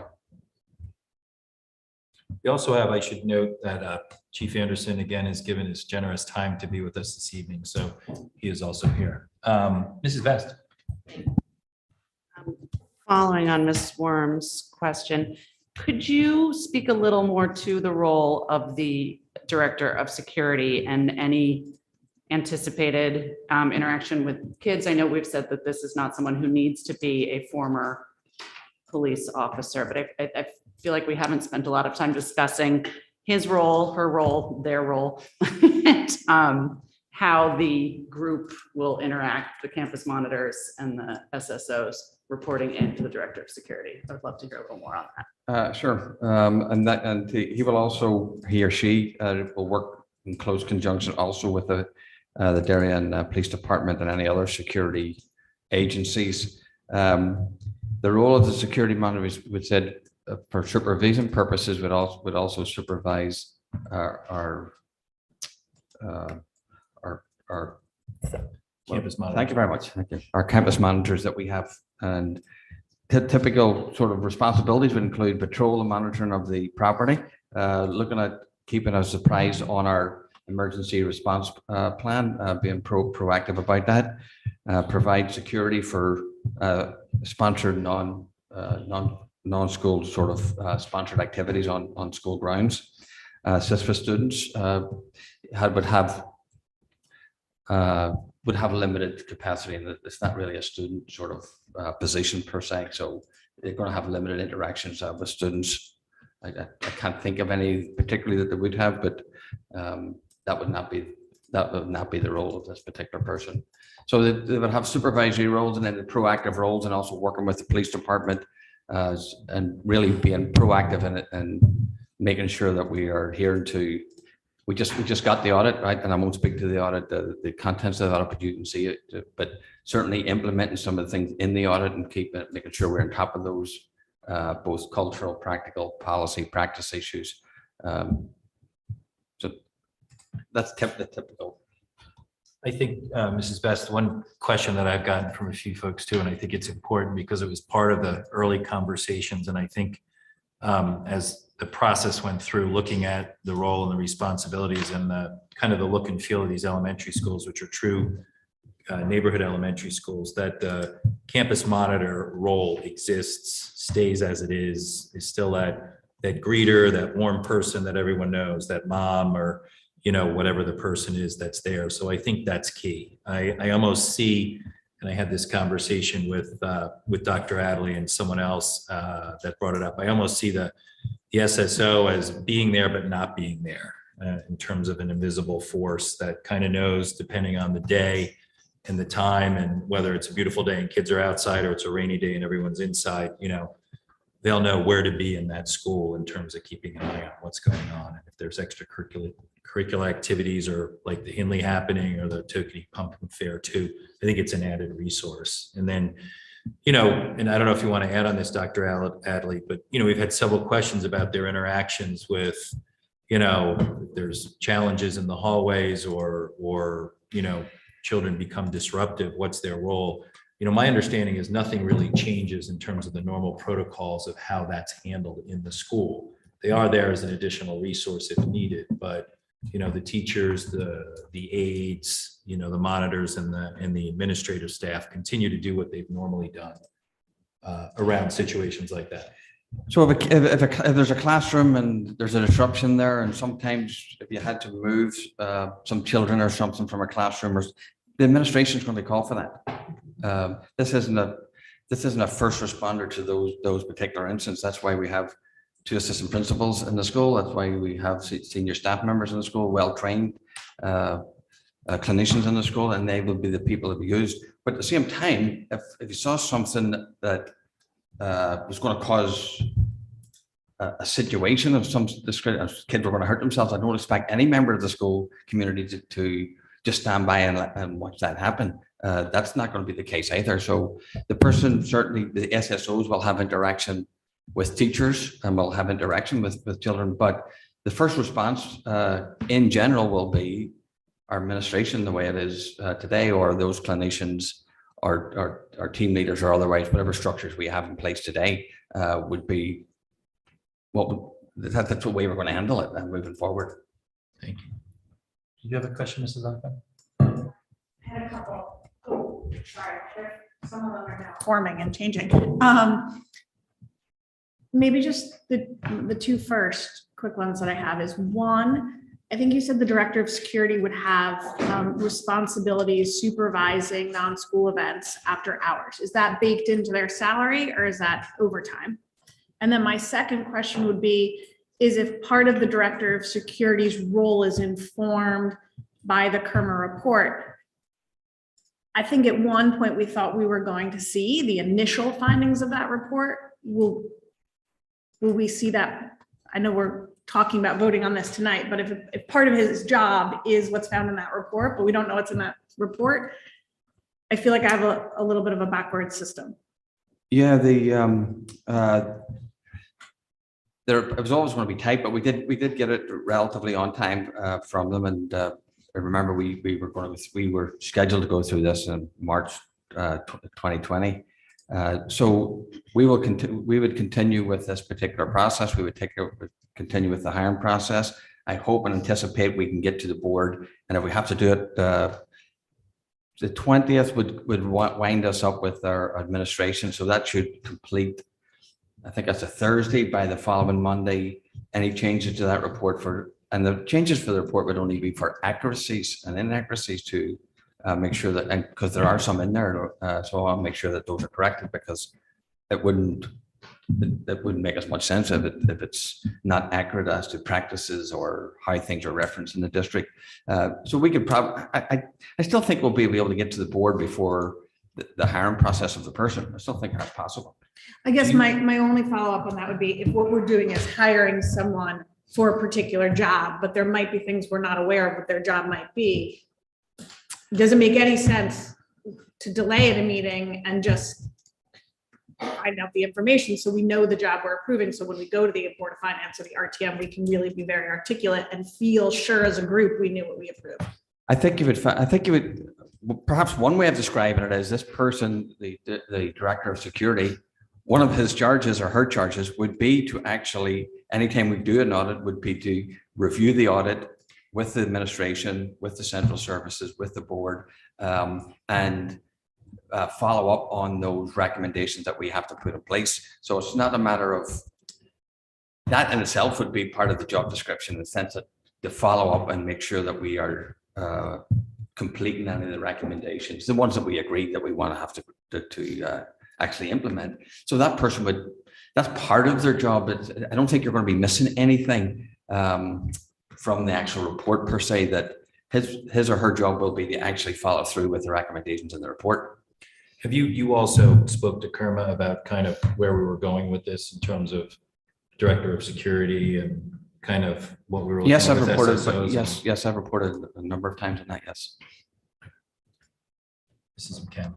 We also have, I should note that Chief Anderson again has given his generous time to be with us this evening, so he is also here. Mrs. Best. Following on Ms. Worm's question, could you speak a little more to the role of the Director of Security and any anticipated interaction with kids? I know we've said that this is not someone who needs to be a former police officer, but I feel like we haven't spent a lot of time discussing his role, her role, their role, and how the group will interact, the campus monitors and the SSOs reporting into the Director of Security. I would love to hear a little more on that. Sure. He or she will work in close conjunction also with the Darian Police Department and any other security agencies. The role of the security monitor was said for supervision purposes would also supervise our campus monitors. Thank you very much. Thank you. Our campus monitors that we have, and typical sort of responsibilities would include patrol and monitoring of the property, looking at keeping us apprised on our emergency response plan, being proactive about that, provide security for sponsored non-school sort of sponsored activities on school grounds, assist with students, would have a limited capacity, and it's not really a student sort of position per se. So they're going to have limited interactions with students. I can't think of any particularly that they would have, but that would not be the role of this particular person. So they would have supervisory roles and then the proactive roles, and also working with the police department and really being proactive in it and making sure that we are adhering to. We just got the audit, right? And I won't speak to the audit, the contents of the audit, but you can see it. But certainly implementing some of the things in the audit and making sure we're on top of those, both cultural, practical, policy, practice issues. So that's the typical. I think, Mrs. Best, one question that I've gotten from a few folks too, and I think it's important because it was part of the early conversations. And I think as the process went through, looking at the role and the responsibilities and the kind of the look and feel of these elementary schools, which are true neighborhood elementary schools, that the campus monitor role exists, stays as it is still that greeter, that warm person that everyone knows, that mom or, you know, whatever the person is that's there. So I think that's key. I almost see, and I had this conversation with Dr. Adley and someone else that brought it up. I almost see the SSO as being there but not being there in terms of an invisible force that kind of knows, depending on the day and the time, and whether it's a beautiful day and kids are outside or it's a rainy day and everyone's inside, you know, they'll know where to be in that school in terms of keeping an eye on what's going on. And if there's extracurricular activities or like the Hinley happening or the Tokenie Pumpkin Fair too, I think it's an added resource. And then, you know, and I don't know if you want to add on this, Dr. Adley, but, you know, we've had several questions about their interactions with, if there's challenges in the hallways or, children become disruptive, what's their role? My understanding is nothing really changes in terms of the normal protocols of how that's handled in the school. They are there as an additional resource if needed, but, the teachers, the aides, the monitors and the administrative staff continue to do what they've normally done around situations like that. So if there's a classroom and there's a disruption there, and sometimes if you had to move some children or something from a classroom, or the administration is going to be called for that. This isn't a first responder to those particular incidents. That's why we have 2 assistant principals in the school. That's why we have senior staff members in the school, well-trained clinicians in the school, and they will be the people that be used. But at the same time, if you saw something that was going to cause a situation of some kids were going to hurt themselves, I don't expect any member of the school community to just stand by and watch that happen. That's not going to be the case either. So the person, certainly the SSOs, will have interaction with teachers and will have interaction with children, but the first response in general will be our administration the way it is today, or those clinicians or team leaders or otherwise, whatever structures we have in place today would be that's the way we're going to handle it and moving forward. Thank you. Do you have a question, Mrs. Duncan? I had a couple. Oh, sorry. Some of them are now forming and changing. Maybe just the 2 first quick ones that I have is, one, I think you said the director of security would have responsibilities supervising non-school events after hours. Is that baked into their salary or is that overtime? And then my second question would be, is if part of the director of security's role is informed by the Kerma report. I think at one point we thought we were going to see the initial findings of that report. Will we see that? I know we're talking about voting on this tonight, but if part of his job is what's found in that report, but we don't know what's in that report, I feel like I have a little bit of a backwards system. Yeah, it was always going to be tight, but we did get it relatively on time from them. And I remember we were scheduled to go through this in March 2020. So we would continue with this particular process. We would continue with the hiring process. I hope and anticipate we can get to the board, and if we have to do it, the 20th would wind us up with our administration. So that should complete, I think that's a Thursday. By the following Monday, any changes to that report and the changes for the report would only be for accuracies and inaccuracies to make sure that, and because there are some in there, so I'll make sure that those are corrected, because it wouldn't make as much sense if it's not accurate as to practices or how things are referenced in the district. So we could probably, I still think we'll be able to get to the board before the hiring process of the person. I still think that's possible. I guess my only follow-up on that would be, if what we're doing is hiring someone for a particular job, but there might be things we're not aware of what their job might be, does it make any sense to delay at a meeting and just find out the information so we know the job we're approving? So when we go to the Board of Finance or the RTM, we can really be very articulate and feel sure as a group we knew what we approved. I think you would, perhaps one way of describing it is this person, the director of security, one of his charges or her charges would be to actually, anytime we do an audit, would be to review the audit with the administration, with the central services, with the board, and follow up on those recommendations that we have to put in place. So it's not a matter of, that in itself would be part of the job description, in the sense that to follow up and make sure that we are completing any of the recommendations, the ones that we agreed that we want to have to actually implement. So that person would, that's part of their job. I don't think you're going to be missing anything from the actual report per se, that his or her job will be to actually follow through with the recommendations in the report. Have you also spoke to Kerma about kind of where we were going with this in terms of director of security and kind of what we were looking Yes, at I've with reported, SSOs? yes, I've reported a number of times on that, yes.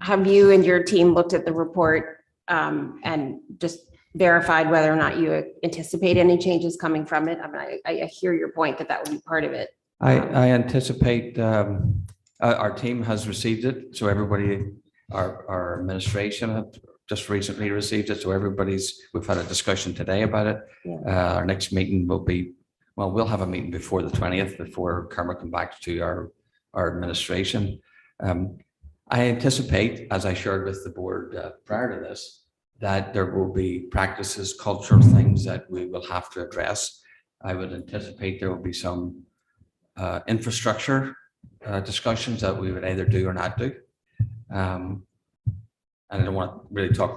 Have you and your team looked at the report and just verified whether or not you anticipate any changes coming from it. I mean, I hear your point that that would be part of it. I anticipate, our team has received it, so everybody, our administration have just recently received it, so we've had a discussion today about it. Yeah. Our next meeting will be, well, we'll have a meeting before the 20th, before Karma come back to our administration. I anticipate, as I shared with the board prior to this, that there will be practices, cultural things that we will have to address. I would anticipate there will be some infrastructure discussions that we would either do or not do. And I don't want to really talk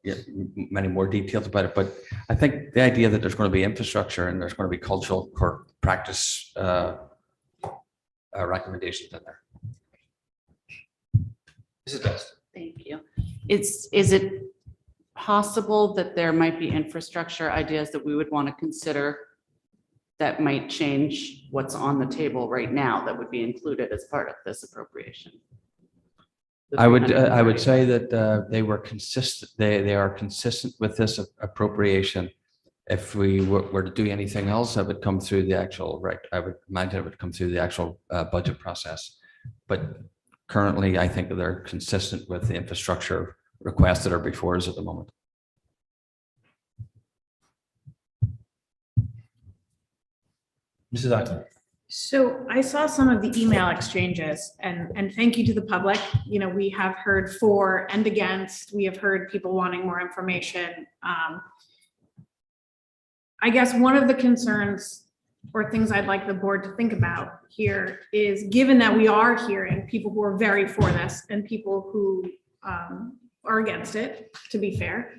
many more details about it, but I think the idea that there's going to be infrastructure and there's going to be cultural or practice recommendations in there. This is best. Thank you. Is it possible that there might be infrastructure ideas that we would want to consider that might change what's on the table right now that would be included as part of this appropriation? I would say that they were consistent. They are consistent with this appropriation. If we were to do anything else, that would come through the actual, I would imagine it would come through the actual budget process. But currently, I think that they're consistent with the infrastructure requests that are before us at the moment. Mrs. Ackman. So I saw some of the email exchanges and thank you to the public. You know, we have heard for and against, we have heard people wanting more information. I guess one of the concerns or things I'd like the board to think about here is, given that we are hearing people who are very for this and people who are against it, to be fair,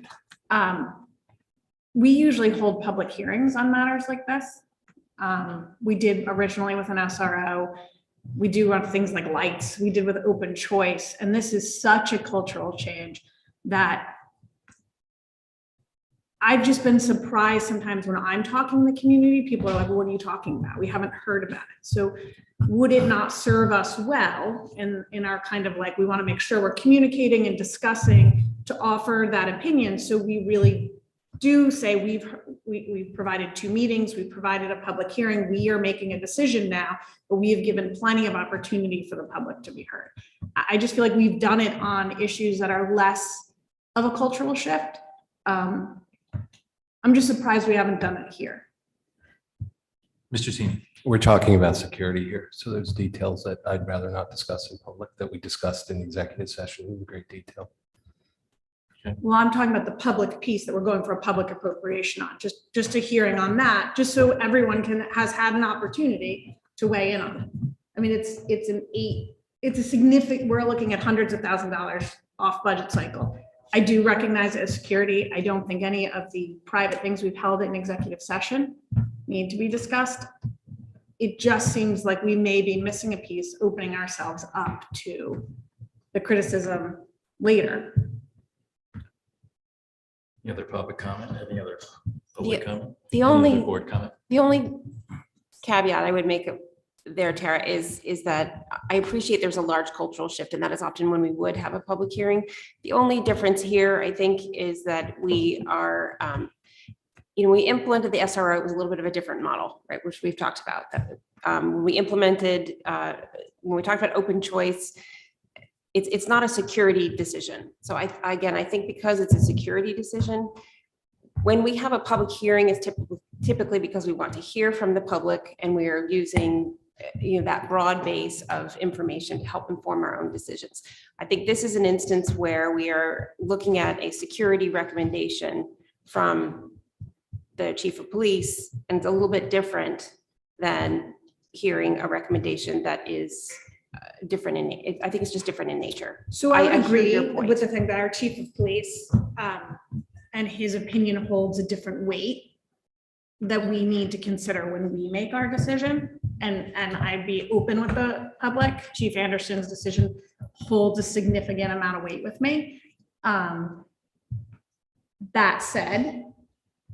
we usually hold public hearings on matters like this. We did originally with an SRO. We do on things like lights. We did with open choice. And this is such a cultural change that I've just been surprised sometimes when I'm talking to the community, people are like, well, what are you talking about? We haven't heard about it. So would it not serve us well in our kind of like, we want to make sure we're communicating and discussing to offer that opinion. So we really do say we've provided 2 meetings, we've provided a public hearing, we are making a decision now, but we have given plenty of opportunity for the public to be heard. I just feel like we've done it on issues that are less of a cultural shift. I'm just surprised we haven't done it here. Mr. Sini. We're talking about security here, so there's details that I'd rather not discuss in public that we discussed in the executive session in great detail. Well, I'm talking about the public piece that we're going for a public appropriation on, just a hearing on that, just so everyone has had an opportunity to weigh in on it. I mean, it's a significant, we're looking at hundreds of $1,000s off budget cycle. I do recognize it as security. I don't think any of the private things we've held in executive session need to be discussed. It just seems like we may be missing a piece, opening ourselves up to the criticism later. Any other public comment? Any other public comment? The Any only other board comment? The only caveat I would make there, Tara, is that I appreciate there's a large cultural shift, and that is often when we would have a public hearing. The only difference here, I think, is that we are, we implemented the SRO. It was a little bit of a different model, right, which we've talked about. That when we implemented, when we talked about open choice, it's not a security decision. So I think because it's a security decision, when we have a public hearing, it's typically because we want to hear from the public, and we are using that broad base of information to help inform our own decisions. I think this is an instance where we are looking at a security recommendation from the chief of police, and it's a little bit different than hearing a recommendation that is different I think it's just different in nature. So I agree with the thing that our chief of police and his opinion holds a different weight that we need to consider when we make our decision. And I'd be open with the public. Chief Anderson's decision holds a significant amount of weight with me. That said,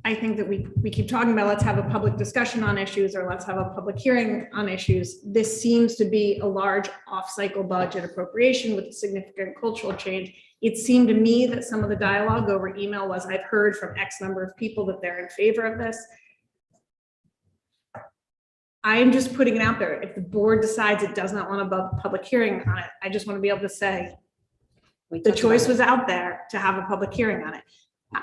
I think that we keep talking about let's have a public discussion on issues, or let's have a public hearing on issues. This seems to be a large off-cycle budget appropriation with a significant cultural change. It seemed to me that some of the dialogue over email was, I've heard from X number of people that they're in favor of this. I'm just putting it out there. If the board decides it does not want a public hearing on it, I just want to be able to say, the choice was out there to have a public hearing on it.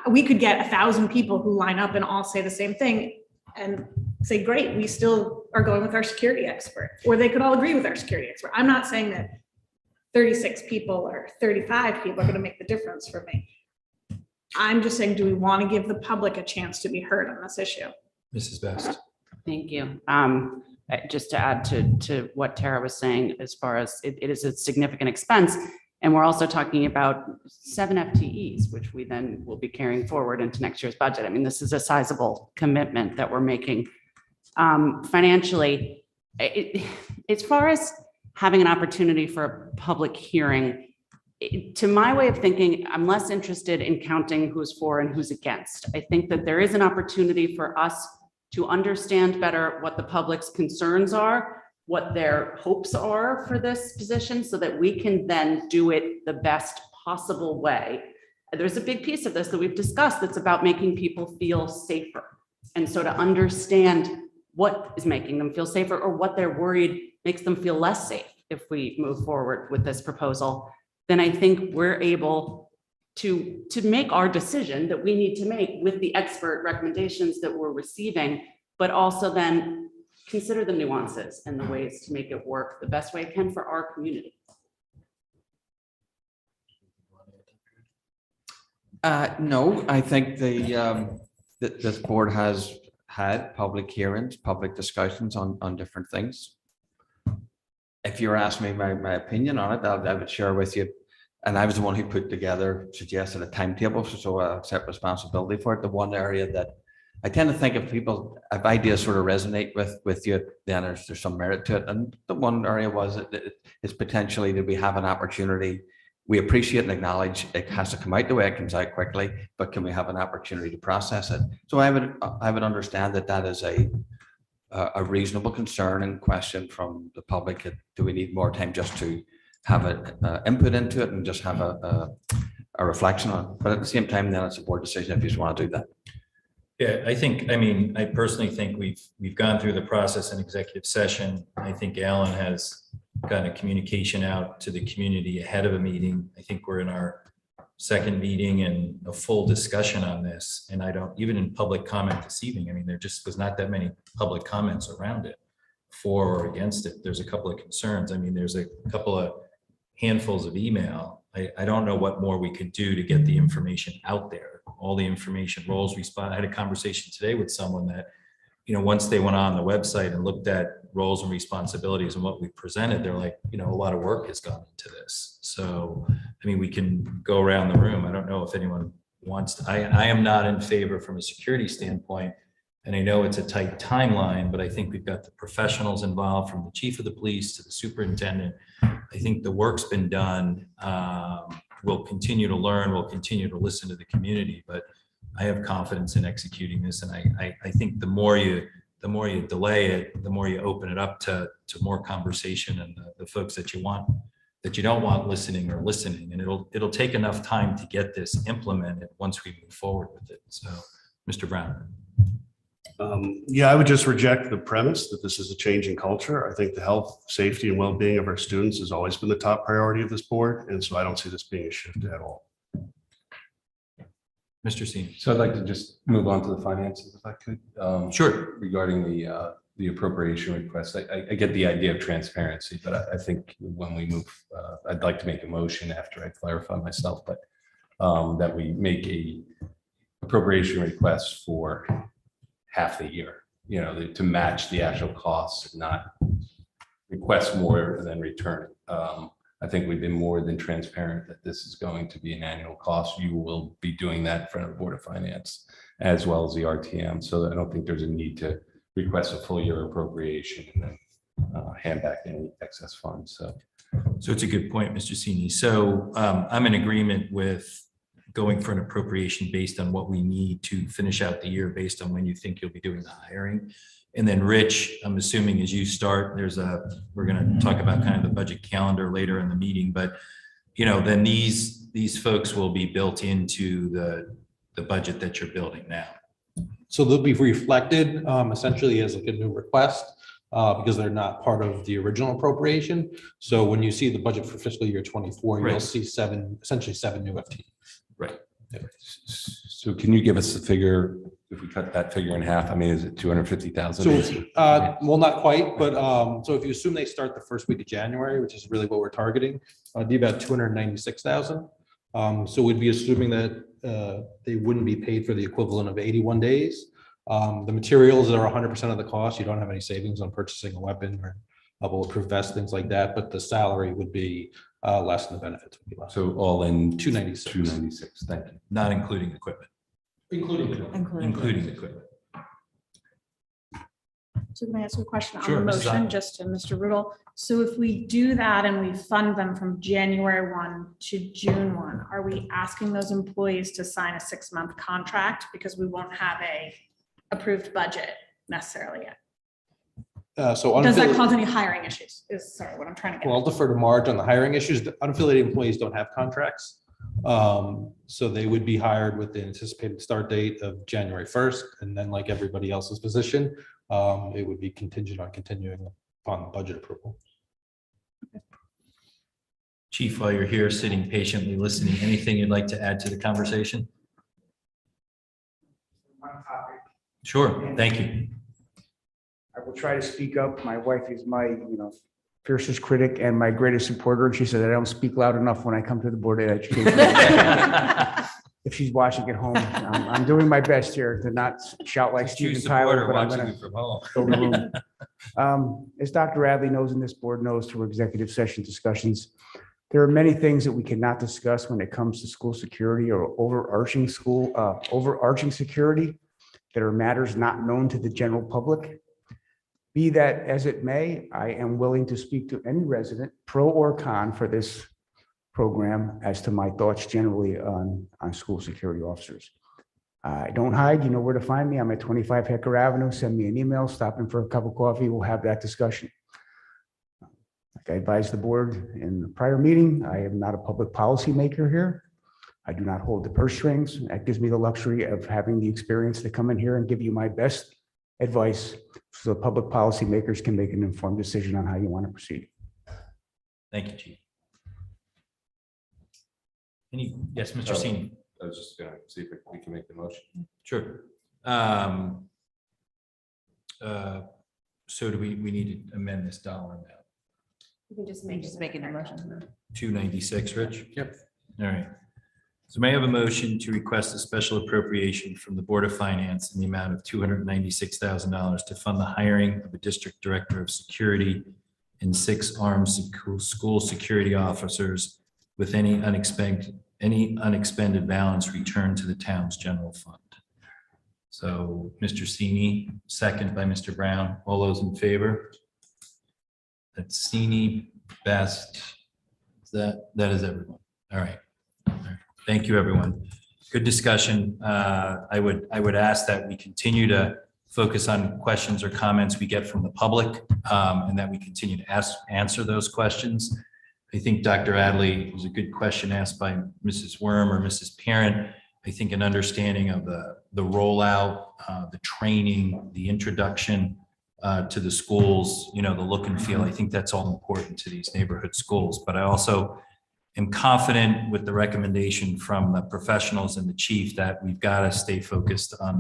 We could get 1,000 people who line up and all say the same thing and say, great, we still are going with our security expert, or they could all agree with our security expert. I'm not saying that 36 people or 35 people are going to make the difference for me. I'm just saying, do we want to give the public a chance to be heard on this issue? Mrs. Best. Thank you. Just to add to what Tara was saying, as far as it is a significant expense, and we're also talking about 7 FTEs, which we then will be carrying forward into next year's budget. I mean, this is a sizable commitment that we're making financially. As far as having an opportunity for a public hearing, to my way of thinking, I'm less interested in counting who's for and who's against. I think that there is an opportunity for us to understand better what the public's concerns are, what their hopes are for this position, so that we can then do it the best possible way. There's a big piece of this that we've discussed that's about making people feel safer. And so to understand what is making them feel safer, or what they're worried makes them feel less safe if we move forward with this proposal, then I think we're able to make our decision that we need to make with the expert recommendations that we're receiving, but also then consider the nuances and the ways to make it work the best way it can for our community. No, I think this board has had public hearings, public discussions on different things. If you're asking me my opinion on it, I would share with you. And I was the one who suggested a timetable, so I accept responsibility for it. The one area that I tend to think if ideas sort of resonate with you, then there's some merit to it. And the one area is potentially that we have an opportunity. We appreciate and acknowledge it has to come out the way it comes out quickly, but can we have an opportunity to process it? So I would understand that is a reasonable concern and question from the public. Do we need more time just to have an input into it and just have a reflection on it? But at the same time, then it's a board decision if you just want to do that. Yeah, I personally think we've gone through the process in executive session. I think Alan has gotten a communication out to the community ahead of a meeting. I think we're in our second meeting and a full discussion on this. And even in public comment this evening, I mean, there just was not that many public comments around it, for or against it. There's a couple of concerns. I mean, there's a couple of handfuls of email. I don't know what more we could do to get the information out there. All the information roles. I had a conversation today with someone that, once they went on the website and looked at roles and responsibilities and what we presented, they're like, a lot of work has gone into this. So, I mean, we can go around the room. I don't know if anyone wants to. I am not in favor from a security standpoint. And I know it's a tight timeline, but I think we've got the professionals involved, from the chief of the police to the superintendent. I think the work's been done. We'll continue to learn. We'll continue to listen to the community, but I have confidence in executing this. And I think the more you delay it, the more you open it up to more conversation and the folks that you don't want listening. And it'll take enough time to get this implemented once we move forward with it. So, Mr. Brown. Yeah, I would just reject the premise that this is a change in culture. I think the health, safety, and well-being of our students has always been the top priority of this board. And so I don't see this being a shift at all. Mr. Senior. So I'd like to just move on to the finances if I could. Sure. Regarding the appropriation request, I get the idea of transparency, but I think when we move, I'd like to make a motion after I clarify myself, but that we make a appropriation request for half the year, to match the actual costs, not request more than return. I think we've been more than transparent that this is going to be an annual cost. You will be doing that in front of the Board of Finance as well as the RTM. So I don't think there's a need to request a full year appropriation and then hand back any excess funds. So it's a good point, Mr. Sini. So I'm in agreement with going for an appropriation based on what we need to finish out the year, based on when you think you'll be doing the hiring. And then Rich, I'm assuming as you start, we're going to talk about kind of the budget calendar later in the meeting, but then these folks will be built into the budget that you're building now. So they'll be reflected essentially as like a new request because they're not part of the original appropriation. So when you see the budget for fiscal year 24, you'll Right. see essentially seven new FTEs. Right. So can you give us the figure, if we cut that figure in half? I mean, is it 250,000? So, well, not quite, but so if you assume they start the first week of January, which is really what we're targeting, it'd be about 296,000. So we'd be assuming that they wouldn't be paid for the equivalent of 81 days. The materials are 100% of the cost. You don't have any savings on purchasing a weapon or a bulletproof vest, things like that, but the salary would be less and the benefits would be less. So all in 296. 296, thank you. Not including equipment. Including equipment. Including equipment. So can I ask a question on Sure, the Mrs. motion, Otto. just to Mr. Rudel? So if we do that and we fund them from January 1 to June 1, are we asking those employees to sign a 6-month contract? Because we won't have a approved budget necessarily yet. So Does that unaffiliated- cause any hiring issues? Is, sorry, what I'm trying to get. Well, I'll defer to Marge on the hiring issues. The unaffiliated employees don't have contracts. So they would be hired with the anticipated start date of January 1st. And then like everybody else's position, it would be contingent on continuing upon budget approval. Chief, while you're here sitting patiently listening, anything you'd like to add to the conversation? Sure, thank you. I will try to speak up. My wife is my, fiercest critic and my greatest supporter. And she said, I don't speak loud enough when I come to the Board of Education. If she's watching at home, I'm doing my best here to not shout like True Steven Tyler, supporter but I'm watching gonna you from home. fill the room. As Dr. Adley knows and this board knows through executive session discussions, there are many things that we cannot discuss when it comes to school security or overarching security that are matters not known to the general public. Be that as it may, I am willing to speak to any resident, pro or con, for this program as to my thoughts generally on school security officers. I don't hide, you know where to find me. I'm at 25 Hecker Avenue. Send me an email, stop in for a cup of coffee. We'll have that discussion. Like I advised the board in the prior meeting, I am not a public policy maker here. I do not hold the purse strings. That gives me the luxury of having the experience to come in here and give you my best advice so the public policy makers can make an informed decision on how you want to proceed. Thank you, Chief. Yes, Mr. Oh. Sini. I was just gonna see if we can make the motion. Sure. So do we need to amend this dollar amount? You can just make it a motion. 296, Rich? Yep. All right. So may I have a motion to request a special appropriation from the Board of Finance in the amount of $296,000 to fund the hiring of a district director of security and 6 armed school security officers with any unexpended balance returned to the town's general fund. So Mr. Sini, second by Mr. Brown. All those in favor? That's Sini, Best. That is everyone. All right. Thank you, everyone. Good discussion. I would ask that we continue to focus on questions or comments we get from the public, and that we continue to answer those questions. I think Dr. Adley was a good question asked by Mrs. Worm or Mrs. Parent. I think an understanding of the rollout, the training, the introduction to the schools, the look and feel. I think that's all important to these neighborhood schools. But I also am confident with the recommendation from the professionals and the chief that we've got to stay focused on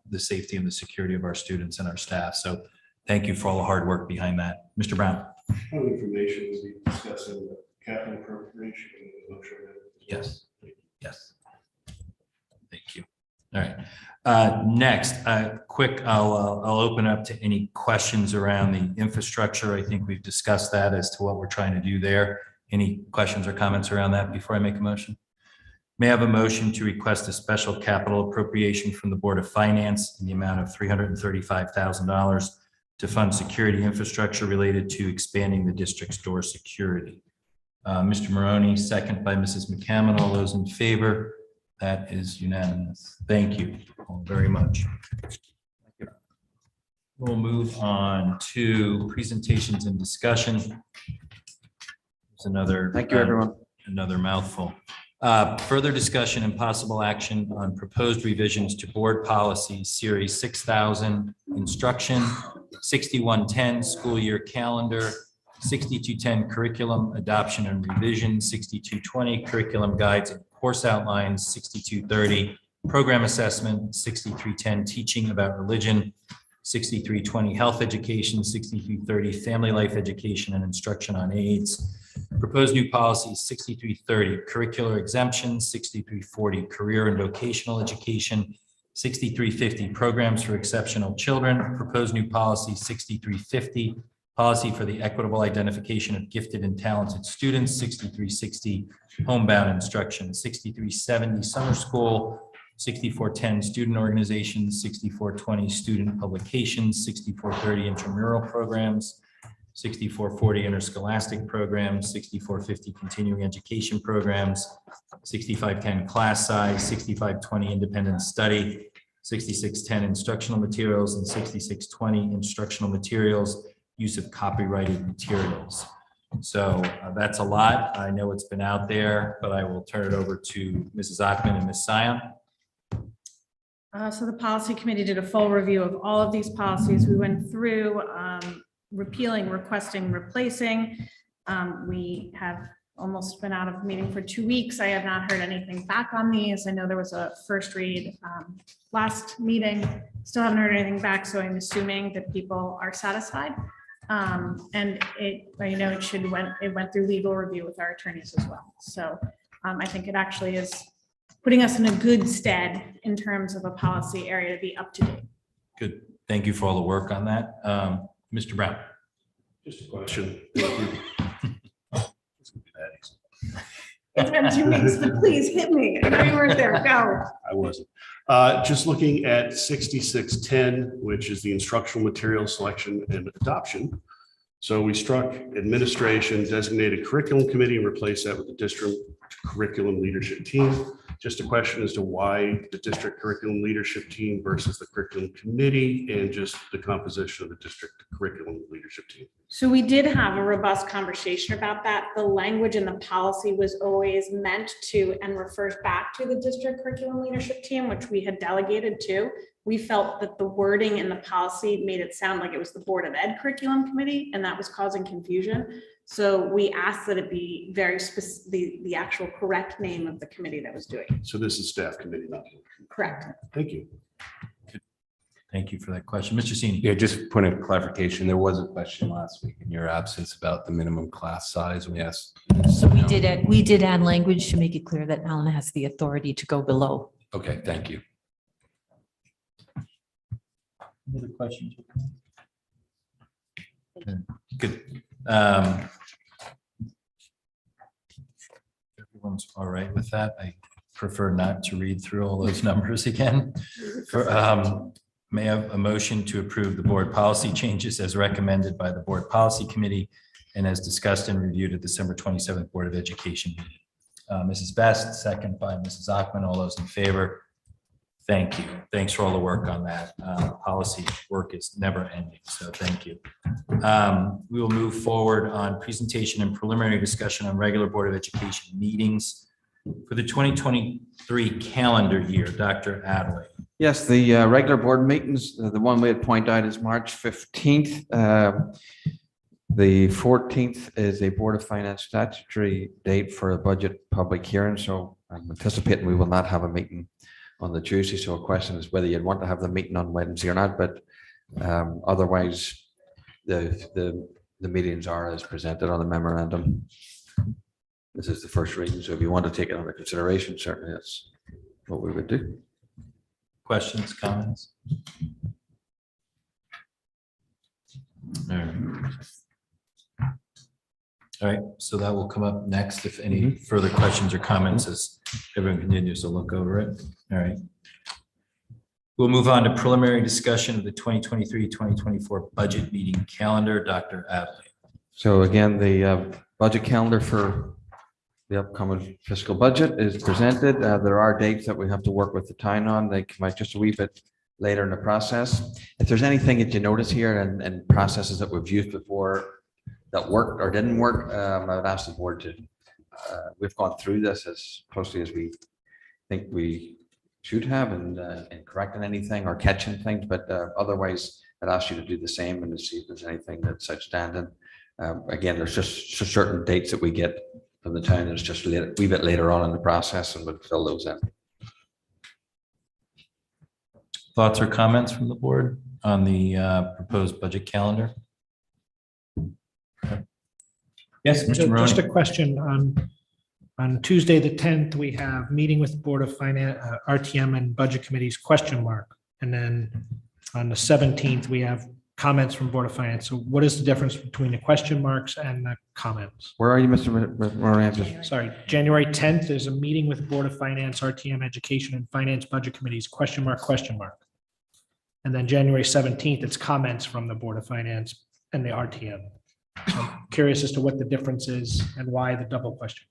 the safety and the security of our students and our staff. So thank you for all the hard work behind that. Mr. Brown. What information will be discussing the capital appropriation? Yes. Yes. Thank you. All right. Next, I'll open up to any questions around the infrastructure. I think we've discussed that as to what we're trying to do there. Any questions or comments around that before I make a motion? May I have a motion to request a special capital appropriation from the Board of Finance in the amount of $335,000 to fund security infrastructure related to expanding the district's door security? Mr. Maroney, second by Mrs. McCammon. All those in favor? That is unanimous. Thank you all very much. We'll move on to presentations and discussion. There's another. Thank you, everyone. Another mouthful. Further discussion and possible action on proposed revisions to board policy series 6,000 instruction, 6110 school year calendar, 6210 curriculum adoption and revision, 6220 curriculum guides and course outlines, 6230 program assessment, 6310 teaching about religion, 6320 health education, 6330 family life education and instruction on AIDS. Proposed new policies 6330 curricular exemptions, 6340 career and vocational education, 6350 programs for exceptional children. Proposed new policy 6350 policy for the equitable identification of gifted and talented students, 6360 homebound instruction, 6370 summer school, 6410 student organizations, 6420 student publications, 6430 intramural programs, 6440 interscholastic programs, 6450 continuing education programs, 6510 class size, 6520 independent study, 6610 instructional materials, and 6620 instructional materials, use of copyrighted materials. So that's a lot. I know it's been out there, but I will turn it over to Mrs. Achman and Ms. Sion. So the policy committee did a full review of all of these policies. We went through repealing, requesting, replacing. We have almost been out of meeting for 2 weeks. I have not heard anything back on these. I know there was a first read last meeting. Still haven't heard anything back, so I'm assuming that people are satisfied. And I know it went through legal review with our attorneys as well. So I think it actually is putting us in a good stead in terms of a policy area to be up to date. Good. Thank you for all the work on that. Mr. Brown. Just a question. It's been 2 weeks, but please hit me. I know you weren't there. Go. I wasn't. Just looking at 6610, which is the instructional material selection and adoption. So we struck administration, designated curriculum committee, and replaced that with the district curriculum leadership team. Just a question as to why the district curriculum leadership team versus the curriculum committee, and just the composition of the district curriculum leadership team. So we did have a robust conversation about that. The language in the policy was always meant to and refers back to the district curriculum leadership team, which we had delegated to. We felt that the wording in the policy made it sound like it was the Board of Ed curriculum committee, and that was causing confusion. So we asked that it be very specific, the actual correct name of the committee that was doing it. So this is staff committee, not. Correct. Thank you. Thank you for that question. Mr. Sini. Yeah, just point of clarification. There was a question last week in your absence about the minimum class size. We asked. So we did add language to make it clear that Alan has the authority to go below. Okay, thank you. Any other questions? Good. Everyone's all right with that. I prefer not to read through all those numbers again. May I have a motion to approve the board policy changes as recommended by the board policy committee and as discussed and reviewed at December 27th Board of Education meeting. Mrs. Best, second by Mrs. Achman. All those in favor? Thank you. Thanks for all the work on that. Policy work is never ending, so thank you. We will move forward on presentation and preliminary discussion on regular Board of Education meetings for the 2023 calendar year. Dr. Adley. Yes, the regular board meetings, the one we had pointed out is March 15th. The 14th is a Board of Finance statutory date for a budget public hearing. So I'm anticipating we will not have a meeting on the Tuesday. So a question is whether you'd want to have the meeting on Wednesday or not, but otherwise the meetings are as presented on the memorandum. This is the first reading. So if you want to take it under consideration, certainly that's what we would do. Questions, comments? All right, so that will come up next if any further questions or comments as everyone continues to look over it. All right. We'll move on to preliminary discussion of the 2023-2024 budget meeting calendar. Dr. Adley. So again, the budget calendar for the upcoming fiscal budget is presented. There are dates that we have to work with the town on. They come out just a wee bit later in the process. If there's anything that you notice here and processes that we've used before that worked or didn't work, I would ask the board to we've gone through this as closely as we think we should have and correcting anything or catching things, but otherwise I'd ask you to do the same and to see if there's anything that's outstanding. Again, there's just certain dates that we get from the town that's just a wee bit later on in the process, and we'll fill those in. Thoughts or comments from the board on the proposed budget calendar? Yes, Mr. Just Maroney. a question on Tuesday, the 10th, we have meeting with Board of Finance, RTM and Budget Committees, question mark. And then on the 17th, we have comments from Board of Finance. So what is the difference between the question marks and the comments? Where are you, Mr. Maroney? Sorry, January 10th, there's a meeting with Board of Finance, RTM, Education and Finance Budget Committees, question mark, question mark. And then January 17th, it's comments from the Board of Finance and the RTM. So I'm curious as to what the difference is and why the double question.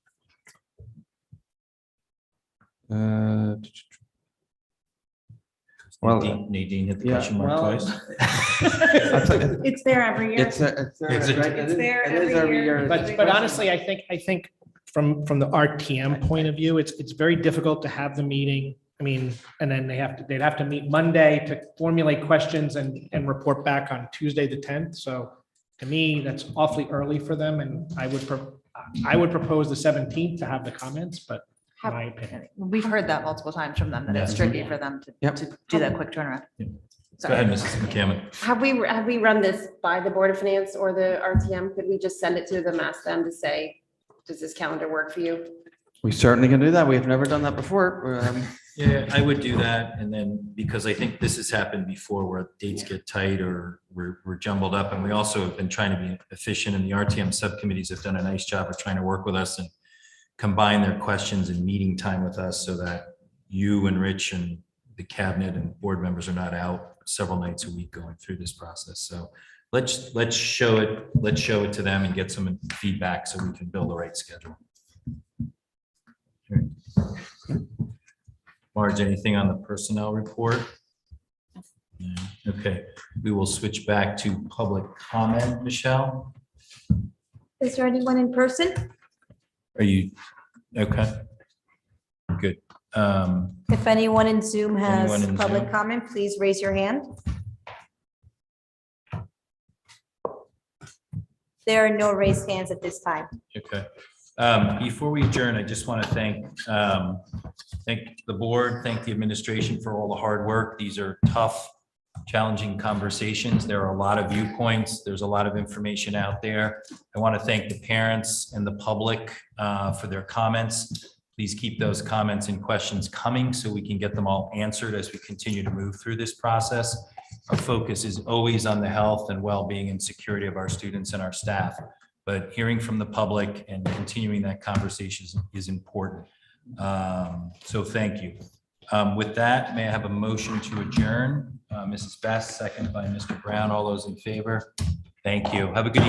Well, Nadine hit the yeah, question mark well, twice. It's there every year. It's there It's there every year. But honestly, I think from the RTM point of view, it's very difficult to have the meeting. I mean, and then they'd have to meet Monday to formulate questions and report back on Tuesday, the 10th. So to me, that's awfully early for them. And I would propose the 17th to have the comments, but in my opinion. We've heard that multiple times from them, that it's Yeah. tricky for them Yep. to do that quick turnaround. Go ahead, Mrs. McCammon. Have we run this by the Board of Finance or the RTM? Could we just send it to them, ask them to say, does this calendar work for you? We certainly can do that. We've never done that before. Yeah, I would do that. And then, because I think this has happened before where dates get tight or we're jumbled up. And we also have been trying to be efficient, and the RTM subcommittees have done a nice job of trying to work with us and combine their questions and meeting time with us so that you and Rich and the cabinet and board members are not out several nights a week going through this process. So let's show it to them and get some feedback so we can build the right schedule. Marge, anything on the personnel report? No. Okay, we will switch back to public comment. Michelle, Is there anyone in person? are you, okay? Good. If anyone in Zoom has Anyone in public Zoom? comment, please raise your hand. There are no raised hands at this time. Okay. Before we adjourn, I just want to thank the board, thank the administration for all the hard work. These are tough, challenging conversations. There are a lot of viewpoints. There's a lot of information out there. I want to thank the parents and the public for their comments. Please keep those comments and questions coming so we can get them all answered as we continue to move through this process. Our focus is always on the health and well-being and security of our students and our staff. But hearing from the public and continuing that conversation is important. So thank you. With that, may I have a motion to adjourn? Mrs. Best, second by Mr. Brown. All those in favor? Thank you. Have a good evening.